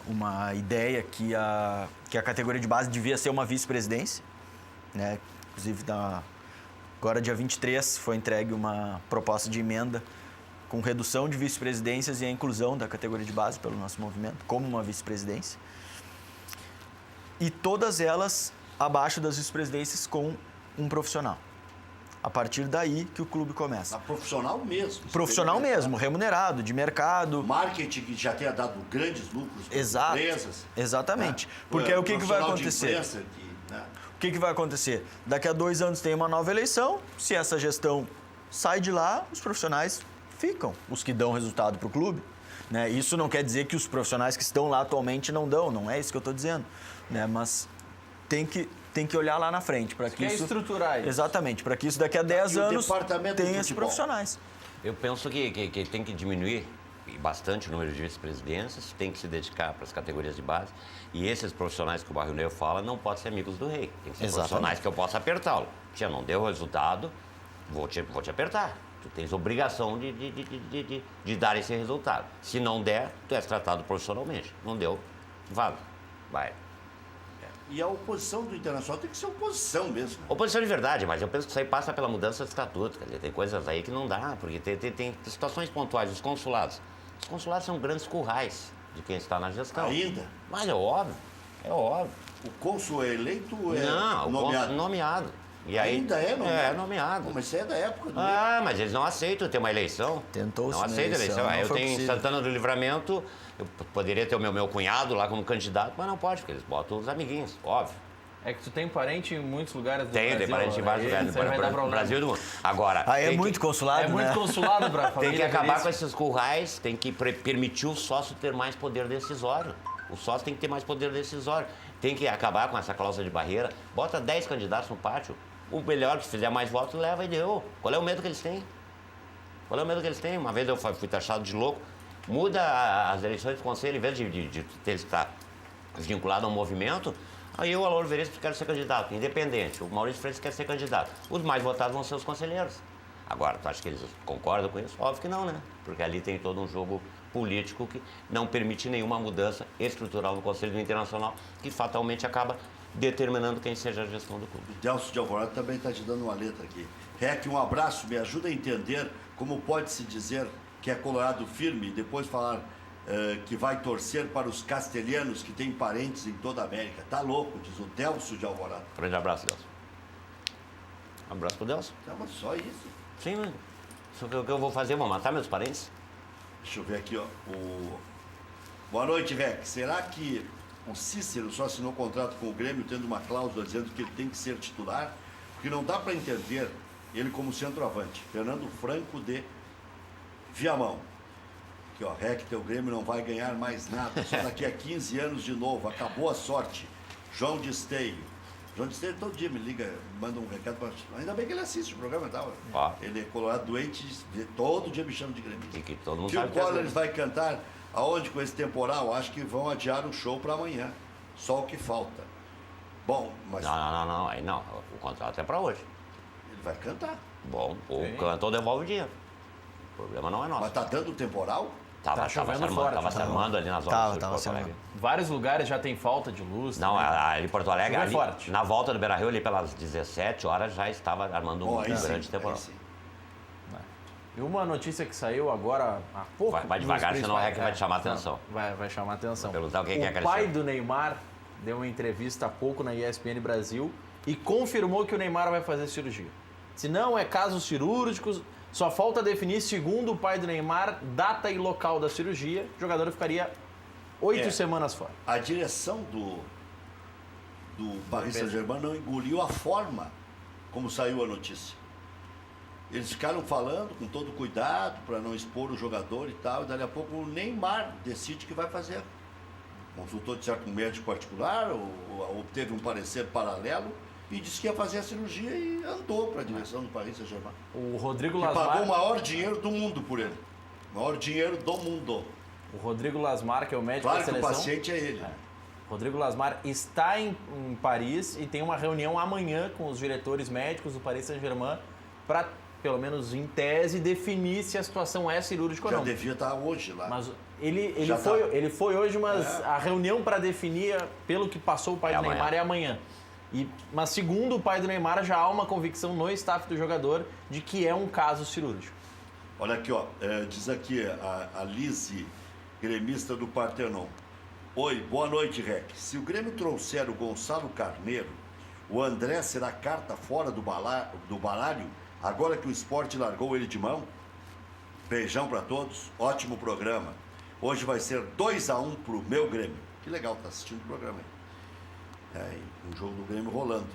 uma ideia que a categoria de base devia ser uma vice-presidência, né? Inclusive, agora dia 23 foi entregue uma proposta de emenda com redução de vice-presidências e a inclusão da categoria de base pelo nosso movimento como uma vice-presidência. E todas elas abaixo das vice-presidências com um profissional. A partir daí que o clube começa. Profissional mesmo. Profissional mesmo, remunerado, de mercado. Marketing que já tenha dado grandes lucros para as empresas. Exatamente. Porque o que vai acontecer? Né? O que vai acontecer? Daqui a 2 anos tem uma nova eleição. Se essa gestão sai de lá, os profissionais ficam, os que dão resultado para o clube. Né? Isso não quer dizer que os profissionais que estão lá atualmente não dão, não é isso que eu estou dizendo. Né? Mas tem que olhar lá na frente para que isso... estruturar isso. Exatamente, para que isso daqui a 10 anos tenha esses profissionais. Eu penso que tem que diminuir bastante o número de vice-presidências, tem que se dedicar para as categorias de base. E esses profissionais que o Barril Negro fala não podem ser amigos do rei. Tem que ser profissionais que eu possa apertá-lo. Tia, não deu resultado, vou te apertar. Tu tens obrigação de dar esse resultado. Se não der, tu és tratado profissionalmente. Não deu, vaza, vai. E a oposição do Internacional tem que ser oposição mesmo. Oposição de verdade, mas eu penso que isso aí passa pela mudança de estatuto. Quer dizer, tem coisas aí que não dá, porque tem situações pontuais. Os consulados são grandes currais de quem está na gestão. Ainda? Mas é óbvio, O cônsul é eleito ou é Não, nomeado? Nomeado. E aí, Ainda é nomeado? É, nomeado. Pô, mas isso é da época do... Mas eles não aceitam ter uma eleição. Tentou-se Não uma aceitam a eleição, eleição. não Eu foi tenho em possível. Santana do Livramento, eu poderia ter o meu cunhado lá como candidato, mas não pode, porque eles botam os amiguinhos, óbvio. É que tu tem parente em muitos lugares do Tem Brasil. parente em vários lugares do Brasil e do mundo. Agora, Aí é tem muito consulado, É muito né? consulado pra Tem família. que acabar Veríssimo. com esses currais, tem que permitir o sócio ter mais poder decisório. O sócio tem que ter mais poder decisório. Tem que acabar com essa cláusula de barreira. Bota 10 candidatos no pátio. O melhor que fizer mais votos leva e deu. Qual é o medo que eles têm? Uma vez eu fui taxado de louco. Muda as eleições do conselho, em vez de ter estar vinculado a um movimento. Aí eu, Alor Veríssimo, quero ser candidato, independente. O Maurício Freitas quer ser candidato. Os mais votados vão ser os conselheiros. Agora, tu acha que eles concordam com isso? Óbvio que não, né? Porque ali tem todo um jogo político que não permite nenhuma mudança estrutural no Conselho do Internacional, que fatalmente acaba determinando quem seja a gestão do clube. O Delcio de Alvorada também está te dando uma letra aqui. Rec, um abraço, me ajuda a entender como pode-se dizer que é colorado firme e depois falar que vai torcer para os castelhanos que têm parentes em toda a América. Tá louco, diz o Delcio de Alvorada. Grande abraço, Delcio. Um abraço pro Delcio. Tá, mas só isso. Sim, mano. O que eu vou fazer? Vou matar meus parentes? Deixa eu ver aqui, ó. Boa noite, Rec. Será que o Cícero só assinou contrato com o Grêmio tendo uma cláusula dizendo que ele tem que ser titular? Porque não dá para entender ele como centroavante. Fernando Franco de Viamão. Aqui, ó. Rec, teu Grêmio não vai ganhar mais nada. Só daqui a 15 anos de novo. Acabou a sorte. João de Esteio. João de Esteio todo dia me liga, manda um recado para... Ainda bem que ele assiste o programa e tal. Ele é colorado doente, todo dia me chama de gremista. E que todo mundo Que o sabe que é Collor vai cantar aonde com esse temporal? Acho que vão adiar o show para amanhã. Só o que falta. Bom, mas Não, aí não. O contrato é para hoje. ele vai cantar. Bom, o cantor devolve o dinheiro. O problema não é nosso. Mas tá dando temporal? Tava se armando ali nas horas Tava de Porto Alegre. Vários lugares já tem falta de luz. Não, também. ali em Porto Alegre, Chuva ali, forte. na volta do Beira-Rio, ali pelas 17 horas, já estava armando um Aí sim, grande temporal. aí sim. E uma notícia que saiu agora há pouco. Vai devagar, nos senão o REC vai principais- te chamar a atenção. Vai chamar a atenção. Vou perguntar o que é O Cristiano. pai do Neymar deu uma entrevista há pouco na ESPN Brasil e confirmou que o Neymar vai fazer cirurgia. Se não é casos cirúrgicos, só falta definir, segundo o pai do Neymar, data e local da cirurgia. O jogador ficaria 8 semanas fora. A direção do Paris Saint-Germain não engoliu a forma como saiu a notícia. Eles ficaram falando com todo cuidado para não expor o jogador e tal, e dali a pouco o Neymar decide que vai fazer. Consultou de certo um médico particular, ou obteve um parecer paralelo e disse que ia fazer a cirurgia e andou para a direção do Paris Saint-Germain. O Rodrigo Que pagou o Lasmar, maior dinheiro do mundo por ele. O maior dinheiro do mundo. que é o médico Claro da que o seleção. paciente é ele. Rodrigo Lasmar está em Paris e tem uma reunião amanhã com os diretores médicos do Paris Saint-Germain para, pelo menos em tese, definir se a situação é cirúrgica ou Já não. devia estar hoje lá. Mas ele Já foi, tá. ele foi hoje, mas a reunião para definir, pelo que passou o pai É do amanhã. Neymar, é amanhã. Mas segundo o pai do Neymar, já há uma convicção no staff do jogador de que é um caso cirúrgico. Olha aqui, ó. Diz aqui a Lise, gremista do Partenon. Oi, boa noite, Rec. Se o Grêmio trouxer o Gonçalo Carneiro, o André será carta fora do baralho, agora que o Sport largou ele de mão? Beijão pra todos, ótimo programa. Hoje vai ser 2-1 pro meu Grêmio. Que legal, tá assistindo o programa aí. Um jogo do Grêmio rolando.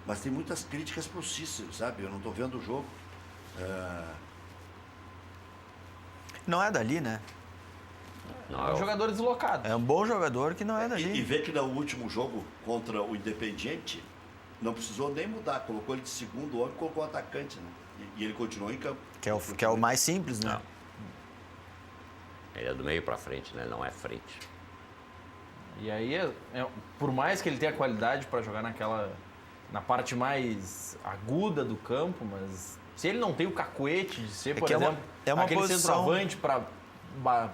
Mas tem muitas críticas pro Cícero, sabe? Eu não tô vendo o jogo. Não é dali, né? Não, É um jogador deslocado. É um bom jogador que não é E dali. vê que no último jogo contra o Independiente, não precisou nem mudar. Colocou ele de segundo homem e colocou o atacante, né? E ele continuou em campo. Que é o mais simples, né? Não. Ele é do meio pra frente, né? Não é frente. E aí, por mais que ele tenha qualidade para jogar na parte mais aguda do campo, mas se ele não tem o cacuete de ser, por que exemplo, é uma aquele posição- centroavante para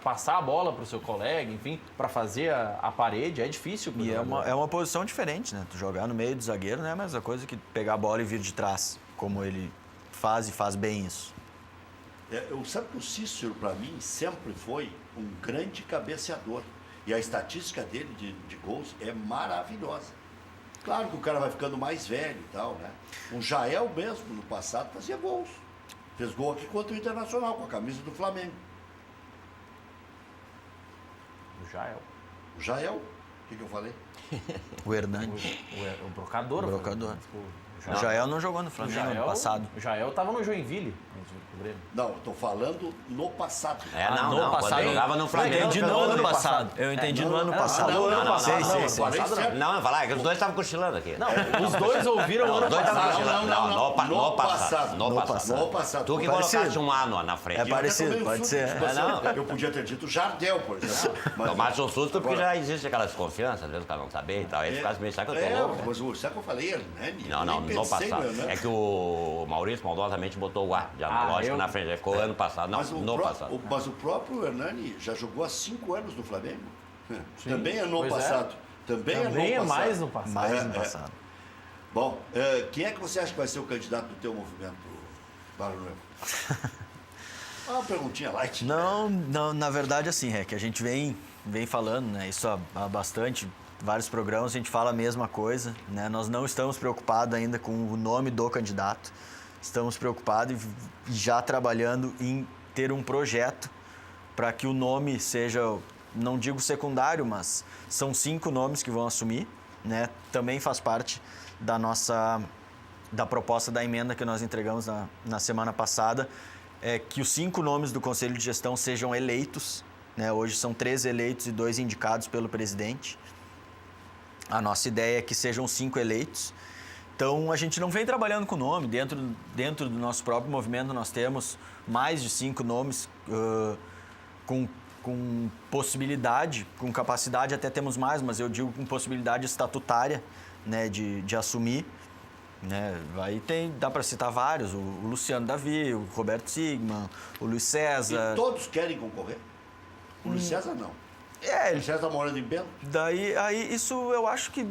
passar a bola para o seu colega, enfim, para fazer a parede, é difícil. pro E jogador. é uma posição diferente, né? Tu jogar no meio do zagueiro não é a mesma coisa que pegar a bola e vir de trás, como ele faz e faz bem isso. Eu sabe que o Cícero, para mim, sempre foi um grande cabeceador. E a estatística dele de gols é maravilhosa. Claro que o cara vai ficando mais velho e tal, né? O Jael mesmo, no passado, fazia gols. Fez gol aqui contra o Internacional, com a camisa do Flamengo. O Jael. O Jael, o que eu falei? O Hernani. O brocador. O brocador. O O Jael não jogou no Flamengo ano passado. O Jael estava no Joinville, no Grêmio. Não, eu tô falando no passado. Não, no não. passado- Quando ele jogava no Eu Flamengo. entendi no não, ano ano passado. passado. Eu entendi no não, ano não, passado. não, ano passado, Sei, não, sei. Falei certo. Não, falar que os dois estavam cochilando aqui. Não, os dois ouviram o ano Os dois estavam passado. cochilando. não, No passado. passado. No passado. Tu que Parecido. colocaste um ano na frente. É parecido, Eu até tomei um pode susto ser. de você. não. Eu podia ter dito Jardel, por exemplo. Tomaste um susto porque já existe aquela desconfiança, às vezes o cara não saber e tal. Aí ficasse meio, sabe que eu tô louco? Mas sabe o que eu falei, Hernani? Não, Eu nem no pensei passado. Hernani. É que o Maurício maldosamente botou o A de analógico eu- na frente. Aí ficou ano passado. Não, Mas no passado. mas o próprio Hernani já jogou há 5 anos no Flamengo. Também é no pois é. passado. Também é Também é no passado. mais no passado. Mais no passado. Bom, quem é que você acha que vai ser o candidato do teu movimento, Barulho? Uma perguntinha light. Não, na verdade, assim, é que a gente vem falando, né? Isso há bastante, vários programas a gente fala a mesma coisa, né? Nós não estamos preocupados ainda com o nome do candidato, estamos preocupados e já trabalhando em ter um projeto para que o nome seja, não digo secundário, mas são 5 nomes que vão assumir, né? Também faz parte da proposta da emenda que nós entregamos na semana passada, é que os 5 nomes do Conselho de Gestão sejam eleitos, né? Hoje são 3 eleitos e 2 indicados pelo presidente. A nossa ideia é que sejam 5 eleitos. Então, a gente não vem trabalhando com nome. Dentro do nosso próprio movimento, nós temos mais de 5 nomes com possibilidade, com capacidade, até temos mais, mas eu digo com possibilidade estatutária, né, de assumir. Né? Aí dá para citar vários, o Luciano Davi, o Roberto Sigman, o Luiz César. E todos querem concorrer? O Luiz César não. O Ele Luiz César tá morando em Bento? aí isso eu acho que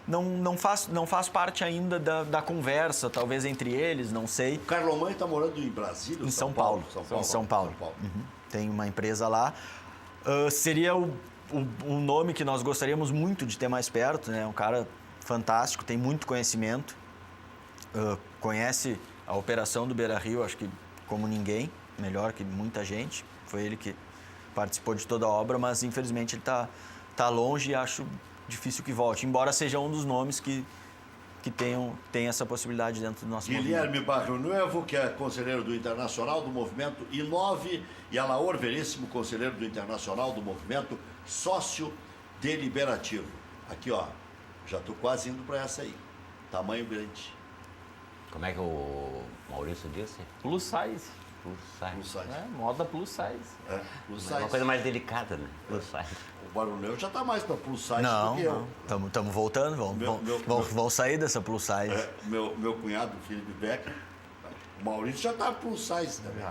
não faz parte ainda da conversa, talvez entre eles, não sei. O Carlomãe está morando em Brasília? Em São Paulo. Em São Paulo. Uhum. Tem uma empresa lá. Seria um nome que nós gostaríamos muito de ter mais perto, né? Um cara fantástico, tem muito conhecimento, conhece a operação do Beira-Rio, acho que como ninguém, melhor que muita gente. Foi ele que participou de toda a obra, mas infelizmente ele tá longe e acho difícil que volte, embora seja um dos nomes que tem essa possibilidade dentro do nosso movimento. Guilherme Barrio Nuevo, que é conselheiro do Internacional do Movimento I9, e Alaor Veríssimo, conselheiro do Internacional do Movimento Sócio Deliberativo. Aqui, ó, já estou quase indo para essa aí. Tamanho grande. Como é que o Maurício disse? Plus size. Plus size. Plus size. Né? Moda plus size. Plus É uma size. coisa mais delicada, né? Plus size. O Barrio Nuevo já está mais para plus size Não, do que eu. estamos voltando, vão sair dessa plus size. Meu cunhado, Felipe Becker, o Maurício já está plus size também.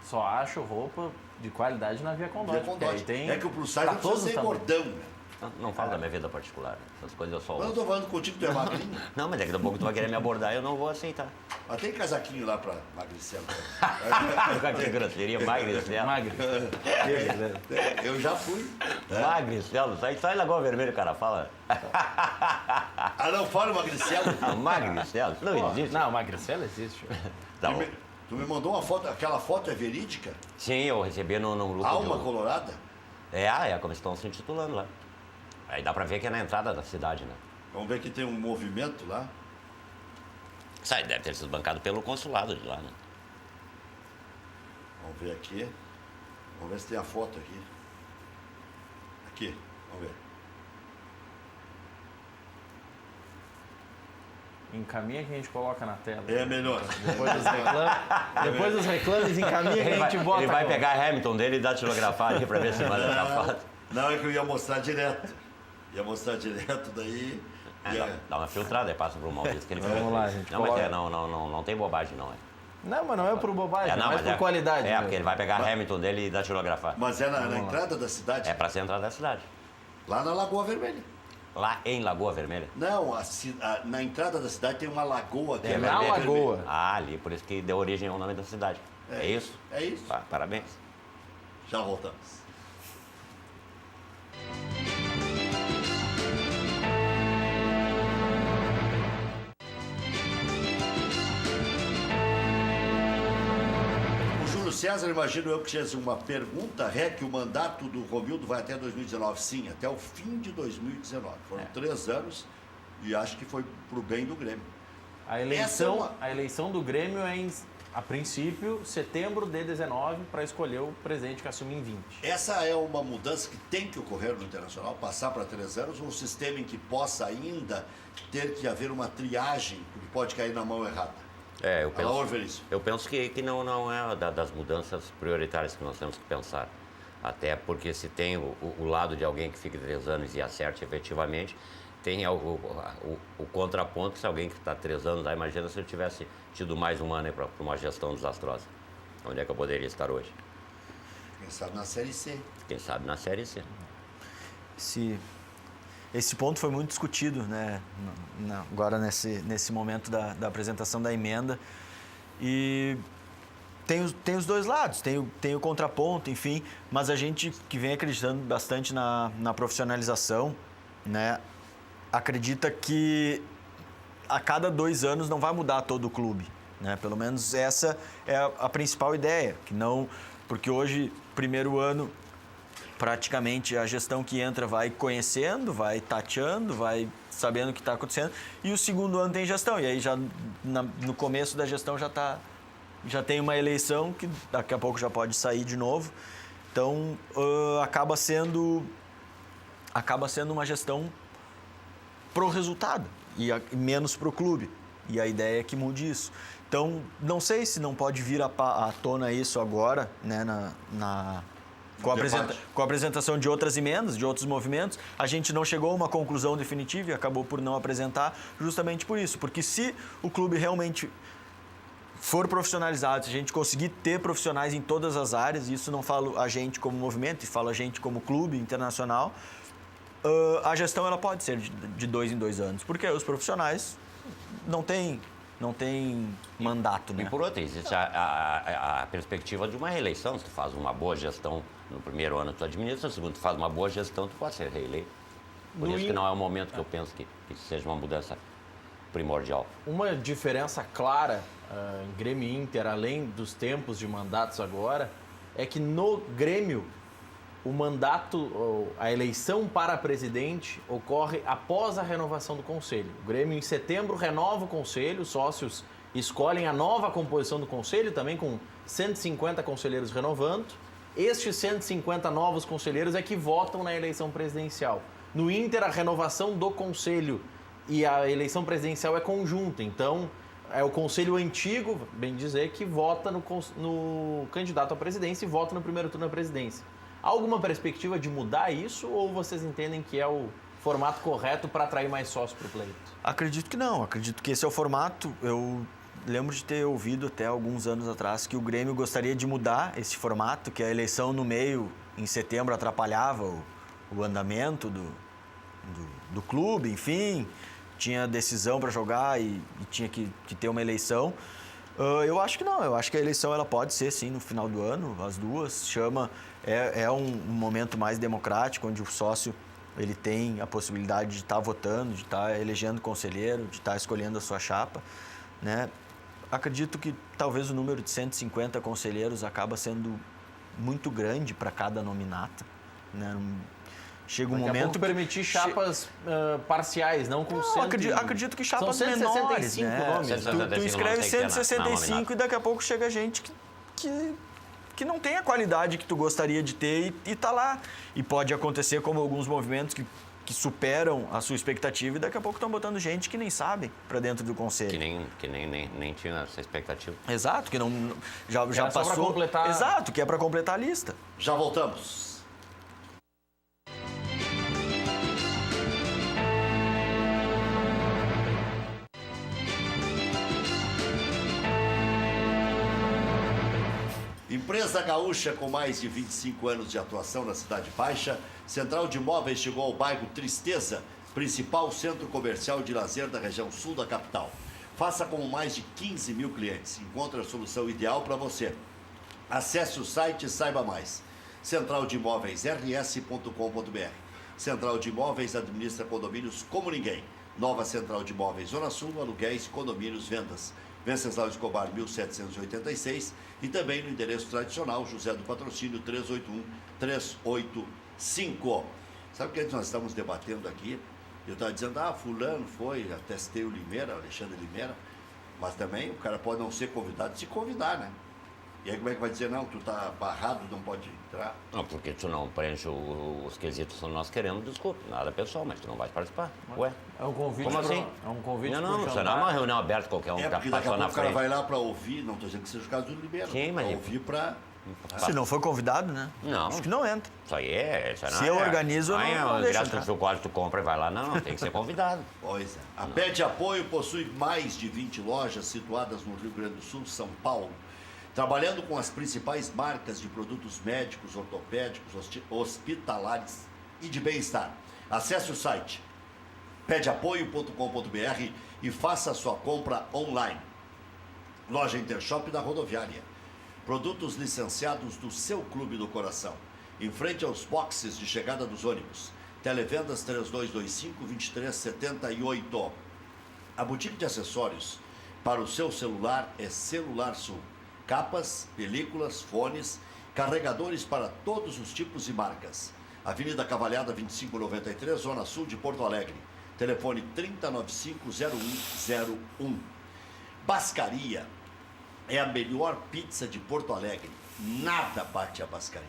Só acho roupa de qualidade na Via Condote. Via Condote. porque aí tem É que o plus size pra não precisa todos ser os tamanhos. gordão, né? Não fala da minha vida particular. Essas coisas eu só Mas eu ouço. estou falando contigo, tu é magrinho. Não, mas daqui a pouco tu vai querer me abordar e eu não vou aceitar. Mas tem casaquinho lá para magricelo. Que grosseria, magricelo. Magre. Eu já fui. Magricelo, sai Lagoa Vermelha, o cara fala. Ah, não, fala magricelo. Magricelo, não existe. Não, magricela existe. Tá bom. Tu me mandou uma foto, aquela foto é verídica? Sim, eu recebi num grupo Alma de... Colorada? É como estão se intitulando lá. Aí dá pra ver que é na entrada da cidade, né? Vamos ver que tem um movimento lá. Sai, deve ter sido bancado pelo consulado de lá, né? Vamos ver aqui. Vamos ver se tem a foto aqui. Aqui, vamos ver. Encaminha que a gente coloca na tela. É melhor. Depois dos reclames, encaminha que a gente bota. Ele vai pegar a Hamilton dele e dar tilografar aqui pra ver se manda essa foto. Não, é que eu ia mostrar direto. Ia mostrar direto daí. Dá uma filtrada, aí passa pro Maurício que ele fez. Vamos lá, gente. Não, mas não tem bobagem, não. Não, mas não é por bobagem, é mais por é, qualidade. É, porque ele vai pegar a Hamilton dele e dar tilografar. Mas é na entrada da cidade? É pra ser a entrada da cidade. Lá na Lagoa Vermelha. Lá em Lagoa Vermelha? Não, na entrada da cidade tem uma lagoa que é na vermelha. lagoa. Ah, ali, por isso que deu origem ao nome da cidade. É isso? É isso. Parabéns. Já voltamos. O Júlio César, imagino eu que tinha uma pergunta, que o mandato do Romildo vai até 2019. Sim, até o fim de 2019. Foram 3 anos e acho que foi pro bem do Grêmio. A eleição do Grêmio é a princípio, setembro de 19, para escolher o presidente que assume em 20. Essa é uma mudança que tem que ocorrer no Internacional, passar para 3 anos, ou um sistema em que possa ainda ter que haver uma triagem, porque pode cair na mão errada? Eu penso que não é das mudanças prioritárias que nós temos que pensar. Até porque se tem o lado de alguém que fique 3 anos e acerte efetivamente, tem o contraponto, se alguém que está 3 anos, imagina se eu tivesse tido mais um ano para uma gestão desastrosa. Onde é que eu poderia estar hoje? Quem sabe na Série C. Quem sabe na Série C. Esse ponto foi muito discutido, né, agora nesse momento da apresentação da emenda. E tem os dois lados, tem o contraponto, enfim, mas a gente que vem acreditando bastante na profissionalização, né, acredita que a cada 2 anos não vai mudar todo o clube, né? Pelo menos essa é a principal ideia, que não, porque hoje, primeiro ano, praticamente a gestão que entra vai conhecendo, vai tateando, vai sabendo o que está acontecendo, e o segundo ano tem gestão, e aí já no começo da gestão já tem uma eleição que daqui a pouco já pode sair de novo, então acaba sendo uma gestão pro resultado e menos pro clube, e a ideia é que mude isso. Então, não sei se não pode vir à tona isso agora, né, com a apresentação de outras emendas, de outros movimentos. A gente não chegou a uma conclusão definitiva e acabou por não apresentar justamente por isso. Porque se o clube realmente for profissionalizado, se a gente conseguir ter profissionais em todas as áreas, e isso não falo a gente como movimento, falo a gente como clube internacional, a gestão ela pode ser de 2 em 2 anos. Porque os profissionais não têm mandato, né? E por outro, existe a perspectiva de uma reeleição. Se tu faz uma boa gestão no primeiro ano, tu administra, no segundo, tu faz uma boa gestão, tu pode ser reeleito. Por isso que não é o momento que eu penso que seja uma mudança primordial. Uma diferença clara em Grêmio e Inter, além dos tempos de mandatos agora, é que no Grêmio o mandato, a eleição para presidente ocorre após a renovação do conselho. O Grêmio, em setembro, renova o conselho, os sócios escolhem a nova composição do conselho, também com 150 conselheiros renovando. Estes 150 novos conselheiros é que votam na eleição presidencial. No Inter, a renovação do conselho e a eleição presidencial é conjunta, então é o conselho antigo, bem dizer, que vota no candidato à presidência e vota no primeiro turno à presidência. Há alguma perspectiva de mudar isso ou vocês entendem que é o formato correto para atrair mais sócios para o pleito? Acredito que não. Acredito que esse é o formato. Eu lembro de ter ouvido até alguns anos atrás que o Grêmio gostaria de mudar esse formato, que a eleição no meio, em setembro, atrapalhava o andamento do clube, enfim. Tinha decisão para jogar e tinha que ter uma eleição. Eu acho que não. Eu acho que a eleição ela pode ser, sim, no final do ano, as duas. É um momento mais democrático, onde o sócio ele tem a possibilidade de estar votando, de estar elegendo conselheiro, de estar escolhendo a sua chapa, né? Acredito que talvez o número de 150 conselheiros acaba sendo muito grande para cada nominata, né? Chega um Daqui a momento pouco permitir chapas parciais, não com Não, 100. acredito que chapas São 165 menores, né? nomes. Tu 165 escreve não tem que ter 165 e daqui a pouco chega gente que não tem a qualidade que tu gostaria de ter e tá lá. E pode acontecer como alguns movimentos que superam a sua expectativa e daqui a pouco estão botando gente que nem sabe para dentro do conselho. Que nem tinha essa expectativa. Exato, que não já só passou. pra completar. Exato, que é para completar a lista. Já voltamos. Empresa gaúcha com mais de 25 anos de atuação na Cidade Baixa, Central de Imóveis chegou ao bairro Tristeza, principal centro comercial de lazer da região sul da capital. Faça com mais de 15 mil clientes. Encontre a solução ideal para você. Acesse o site e saiba mais. centraldemóveisrs.com.br. Central de Imóveis administra condomínios como ninguém. Nova Central de Imóveis Zona Sul, aluguéis, condomínios, vendas. Venceslau Escobar, 1786, e também no endereço tradicional, José do Patrocínio, 381-385. Sabe o que nós estamos debatendo aqui? Eu estava dizendo, fulano foi, atestei o Limeira, Alexandre Limeira, mas também o cara pode não ser convidado, se convidar, né? E aí como é que vai dizer, não, tu tá barrado, não pode entrar? Não, porque tu não preenche os quesitos que nós queremos, desculpa, nada pessoal, mas tu não vai participar. Ué? É um convite. Como assim? É um convite. Não, isso não é uma reunião aberta, qualquer um já Porque daqui a passou na pouco o cara frente. vai lá para ouvir, não estou dizendo que seja o caso do Limeira, Sim, mas- pra ouvir para... Se não for convidado, né? Não. Acho que não entra. Isso aí é... Isso aí não Se é, eu organizo, eu não deixo direto entrar. do seu quarto, tu compra e vai lá. Não, tem que ser convidado. Pois é. A Pede Apoio possui mais de 20 lojas situadas no Rio Grande do Sul, São Paulo, trabalhando com as principais marcas de produtos médicos, ortopédicos, hospitalares e de bem-estar. Acesse o site pedeapoio.com.br e faça a sua compra online. Loja Intershop da Rodoviária. Produtos licenciados do seu clube do coração. Em frente aos boxes de chegada dos ônibus. Televendas 3225-2378. A boutique de acessórios para o seu celular é Celular Sul. Capas, películas, fones, carregadores para todos os tipos e marcas. Avenida Cavalhada 2593, Zona Sul de Porto Alegre. Telefone 3095-0101. Bascaria é a melhor pizza de Porto Alegre. Nada bate a Bascaria.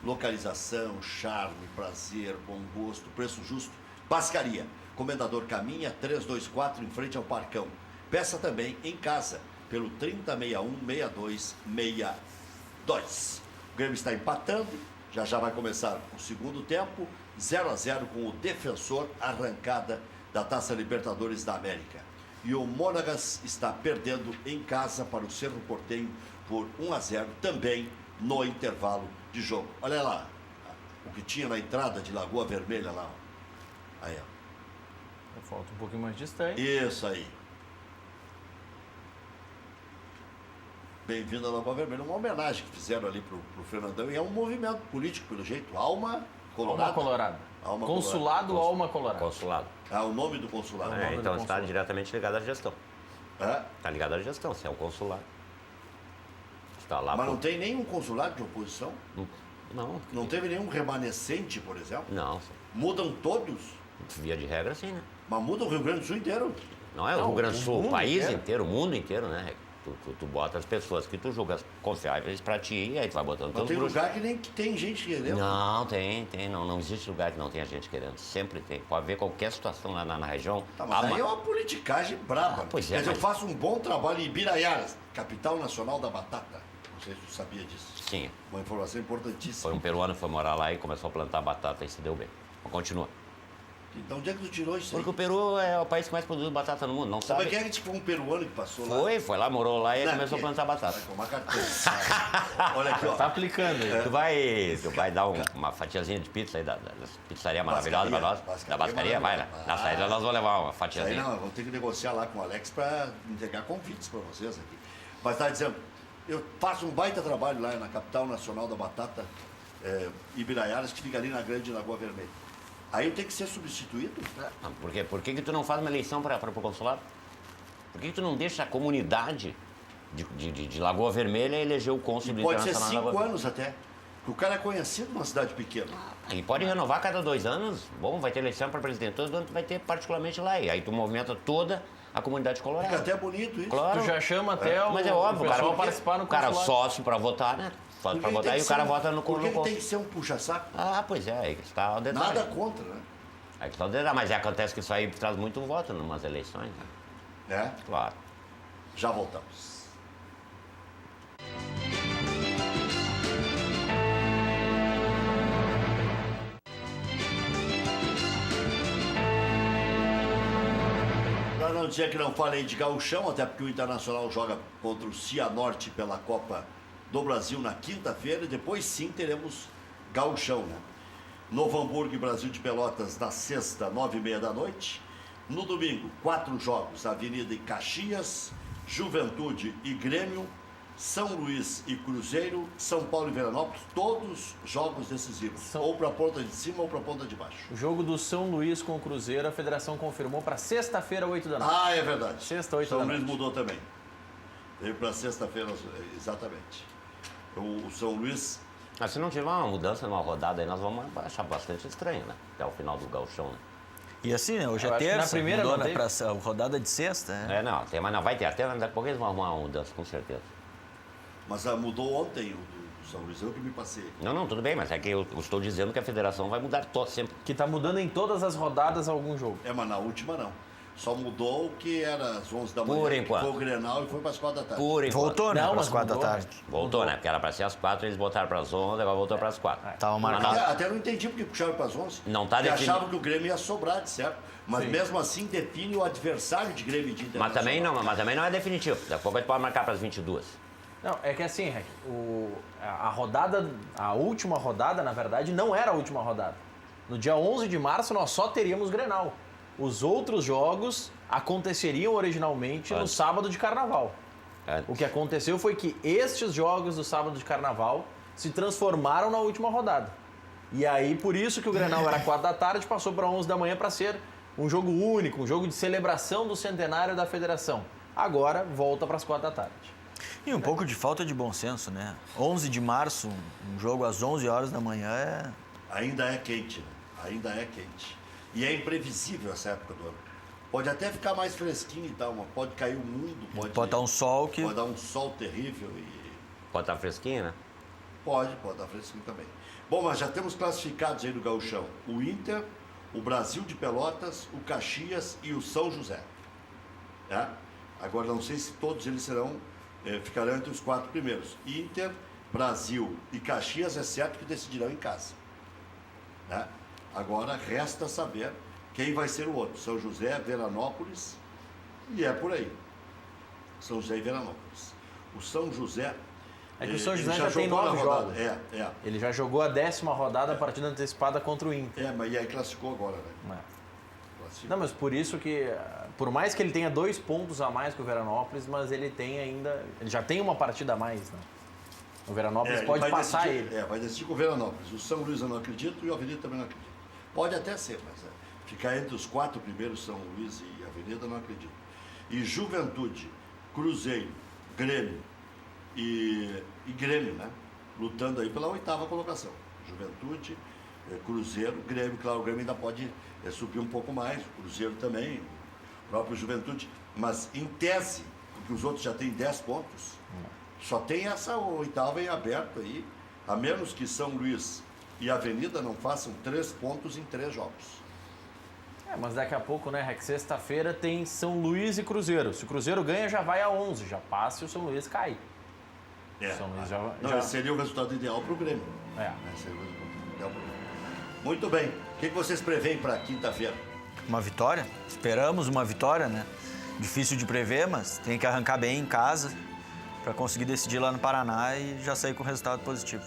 Localização, charme, prazer, bom gosto, preço justo. Bascaria. Comendador Caminha 324 em frente ao Parcão. Peça também em casa pelo 3061-6262. O Grêmio está empatando, já vai começar o segundo tempo, 0-0 com o Defensor, arrancada da Taça Libertadores da América. E o Monagas está perdendo em casa para o Cerro Porteño por 1-0, também no intervalo de jogo. Olha lá, o que tinha na entrada de Lagoa Vermelha lá. Aí, ó. Falta um pouquinho mais distante. Isso aí. Bem-vindo à Lagoa Vermelha. Uma homenagem que fizeram ali pro Fernandão. E é um movimento político, pelo jeito. Alma Colorada. Alma Colorada. Alma Consulado Colorada. Alma Colorada. Consulado. O nome do consulado. nome do Então está consulado. diretamente ligado à gestão. É? Está ligado à gestão, se é o consulado. Está lá Mas por- não tem nenhum consulado de oposição? Não. Não teve nenhum remanescente, por exemplo? Não. Mudam todos? Via de regra, sim, né? Mas muda o Rio Grande do Sul inteiro. Não é o Não, Rio Grande do o Sul, o mundo país inteiro. inteiro, o mundo inteiro, né? Tu bota as pessoas que tu julgas confiáveis pra ti e aí tu vai botando Mas teus tem bruxos. lugar que nem que tem gente querendo. Não, tem. Não existe lugar que não tenha gente querendo. Sempre tem. Pode ver qualquer situação lá na região. Tá, mas aí é uma politicagem braba. Pois é, Mas eu mas- faço um bom trabalho em Ibiraiaras, capital nacional da batata. Não sei se tu sabia disso. Sim. Uma informação importantíssima. Foi um peruano que foi morar lá e começou a plantar batata e se deu bem. Mas continua. Então onde é que tu tirou isso aí? Porque o Peru é o país que mais produz batata no mundo, não Sabe sabe? quem é que tipo um peruano que passou lá? Foi lá, morou lá e Não, começou a que- plantar batata. Vai tomar carteira. Olha aqui, ó. Tá aplicando aí. Tu vai dar uma fatiazinha de pizza aí da pizzaria maravilhosa pra nós? Da bascaria? Vai lá. Na saída nós vamos levar uma Isso aí fatiazinha. não, vamos ter que negociar lá com o Alex para entregar convites para vocês aqui. Mas tá dizendo, eu faço um baita trabalho lá na capital nacional da batata, Ibiraiaras, que fica ali na grande Lagoa Vermelha. Aí eu tenho que ser substituído? Ah, por quê? Por que tu não faz uma eleição para o consulado? Por que tu não deixa a comunidade de Lagoa Vermelha eleger o cônsul E do pode ser Internacional da 5 Lagoa anos até. O cara é conhecido numa cidade pequena. E pode renovar a cada 2 anos. Bom, vai ter eleição para presidente. Todo ano vai ter particularmente lá. E aí tu movimenta toda a comunidade colorada. Fica até bonito isso. Claro. Tu já chama até o Mas é óbvio, o cara pessoal participar no o cara consulado. sócio para votar, né? Sócio para votar e o cara vota no Porque ele consulado. tem que ser um puxa-saco. Ah, pois é, aí que está o detalhe. Nada contra, né? Aí que está o detalhe. Mas acontece que isso aí traz muito voto em umas eleições. Né? É? Claro. Já voltamos. Para não dizer que não falei de gauchão, até porque o Internacional joga contra o Cianorte pela Copa do Brasil na quinta-feira e depois sim teremos gauchão, né? Novo Hamburgo e Brasil de Pelotas na sexta, 9h30 da noite. No domingo, 4 jogos, Avenida e Caxias, Juventude e Grêmio, São Luís e Cruzeiro, São Paulo e Veranópolis, todos jogos decisivos, ou para a ponta de cima ou para a ponta de baixo. O jogo do São Luís com o Cruzeiro, a federação confirmou para sexta-feira, 8 da noite. Ah, é verdade. Sexta, 8 São da Luís noite. mudou também. Veio para sexta-feira, exatamente. O São Luís, Mas se não tiver uma mudança numa rodada aí, nós vamos achar bastante estranho, né? Até o final do gauchão, né? E assim, né? Hoje Eu é acho que na terça, primeira mudou não teve. pra rodada de sexta. É, não, mas não vai ter. Até daqui a pouco eles vão arrumar uma mudança, com certeza. mas mudou ontem o do São Luís, eu que me passei. Não, tudo bem, mas é que eu estou dizendo que a federação vai mudar sempre. Que tá mudando em todas as rodadas algum jogo. É, mas na última não. Só mudou o que era às 11 da manhã. Por que enquanto. Foi o Grenal e foi para as 4 da tarde. Por enquanto. Voltou, né? Não, Para mas as 4 da mudou, tarde. Voltou, né? Porque era para ser às 4, eles botaram para as 11, agora voltou para as 4. Tava Mas marcado. Até não entendi porque puxaram para as 11. Não tá Porque definido. achavam que o Grêmio ia sobrar, de certo. Mas mesmo assim define o adversário de Grêmio e de Mas Internacional. também não é definitivo. Daqui a pouco a gente pode marcar para as 22. Não, é que assim, Rec, a última rodada, na verdade, não era a última rodada. No dia 11 de março, nós só teríamos Grenal. Os outros jogos aconteceriam originalmente no Antes. sábado de Carnaval. Antes. O que aconteceu foi que estes jogos do sábado de Carnaval se transformaram na última rodada. E aí, por isso que o Grenal era 4 da tarde, passou para 11 da manhã para ser um jogo único, um jogo de celebração do centenário da federação. Agora, volta para as 4 da tarde. E um pouco de falta de bom senso, né? 11 de março, um jogo às 11 horas da manhã Ainda é quente, né? Ainda é quente. E é imprevisível essa época do ano. Pode até ficar mais fresquinho e tal, mas pode cair o mundo, pode dar um sol que... Pode dar um sol terrível e... Pode estar fresquinho, né? Pode dar fresquinho também. Bom, mas já temos classificados aí no gauchão. O Inter, o Brasil de Pelotas, o Caxias e o São José. Tá? Agora, não sei se todos eles ficarão entre os 4 primeiros. Inter, Brasil e Caxias é certo que decidirão em casa. Né? Agora, resta saber quem vai ser o outro. São José, Veranópolis e é por aí. São José e Veranópolis. O São José... É que o São ele José já tem jogou 9 na rodada. jogos. É. Ele já jogou a 10ª rodada, a partida antecipada contra o Inter. Mas e aí classificou agora, né? Classificou. Não, mas por isso que, por mais que ele tenha 2 pontos a mais que o Veranópolis, mas ele tem ainda, ele já tem uma partida a mais, né? O Veranópolis Ele pode vai passar decidir, ele. vai decidir com o Veranópolis. O São Luís eu não acredito e o Avenida também não acredito. Pode até ser, mas ficar entre os 4 primeiros, São Luís e Avenida, eu não acredito. E Juventude, Cruzeiro, Grêmio e Grêmio, né? Lutando aí pela 8ª colocação. Juventude, Cruzeiro, Grêmio. Claro, o Grêmio ainda pode subir um pouco mais, o Cruzeiro também, o próprio Juventude. Mas em tese, porque os outros já têm 10 pontos, só tem essa 8ª em aberto aí, a menos que São Luís e Avenida não façam 3 pontos em 3 jogos. Mas daqui a pouco, né, Rex? Sexta-feira tem São Luís e Cruzeiro. Se o Cruzeiro ganha, já vai a 11, já passa e o São Luís cai. São Luís já... Esse seria o resultado ideal para o Grêmio. Esse seria o resultado ideal pro Grêmio. Muito bem. O que vocês preveem para quinta-feira? Uma vitória. Esperamos uma vitória, né? Difícil de prever, mas tem que arrancar bem em casa para conseguir decidir lá no Paraná e já sair com resultado positivo.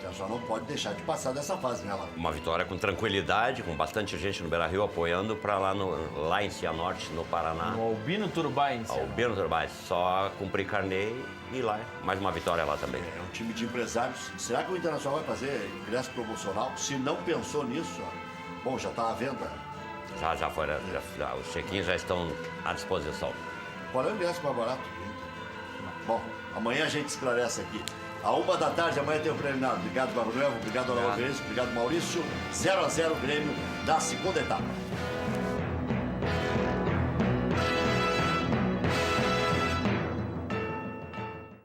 Já só não pode deixar de passar dessa fase, né, Laura? Uma vitória com tranquilidade, com bastante gente no Beira-Rio apoiando para lá em Cianorte, no Paraná. No Albino Turbines. Albino Turbines. Só cumprir carneio e ir lá. Mais uma vitória lá também. É um time de empresários. Será que o Internacional vai fazer ingresso promocional? Se não pensou nisso, bom, já está à venda. Já foram, os check-ins já estão à disposição. Qual é o ingresso mais barato? Bom, amanhã a gente esclarece aqui. À 1h amanhã tem o preliminar. Obrigado, Barro Novo. Obrigado, Alaor Veríssimo. Obrigado, Maurício. 0-0 Grêmio na segunda etapa.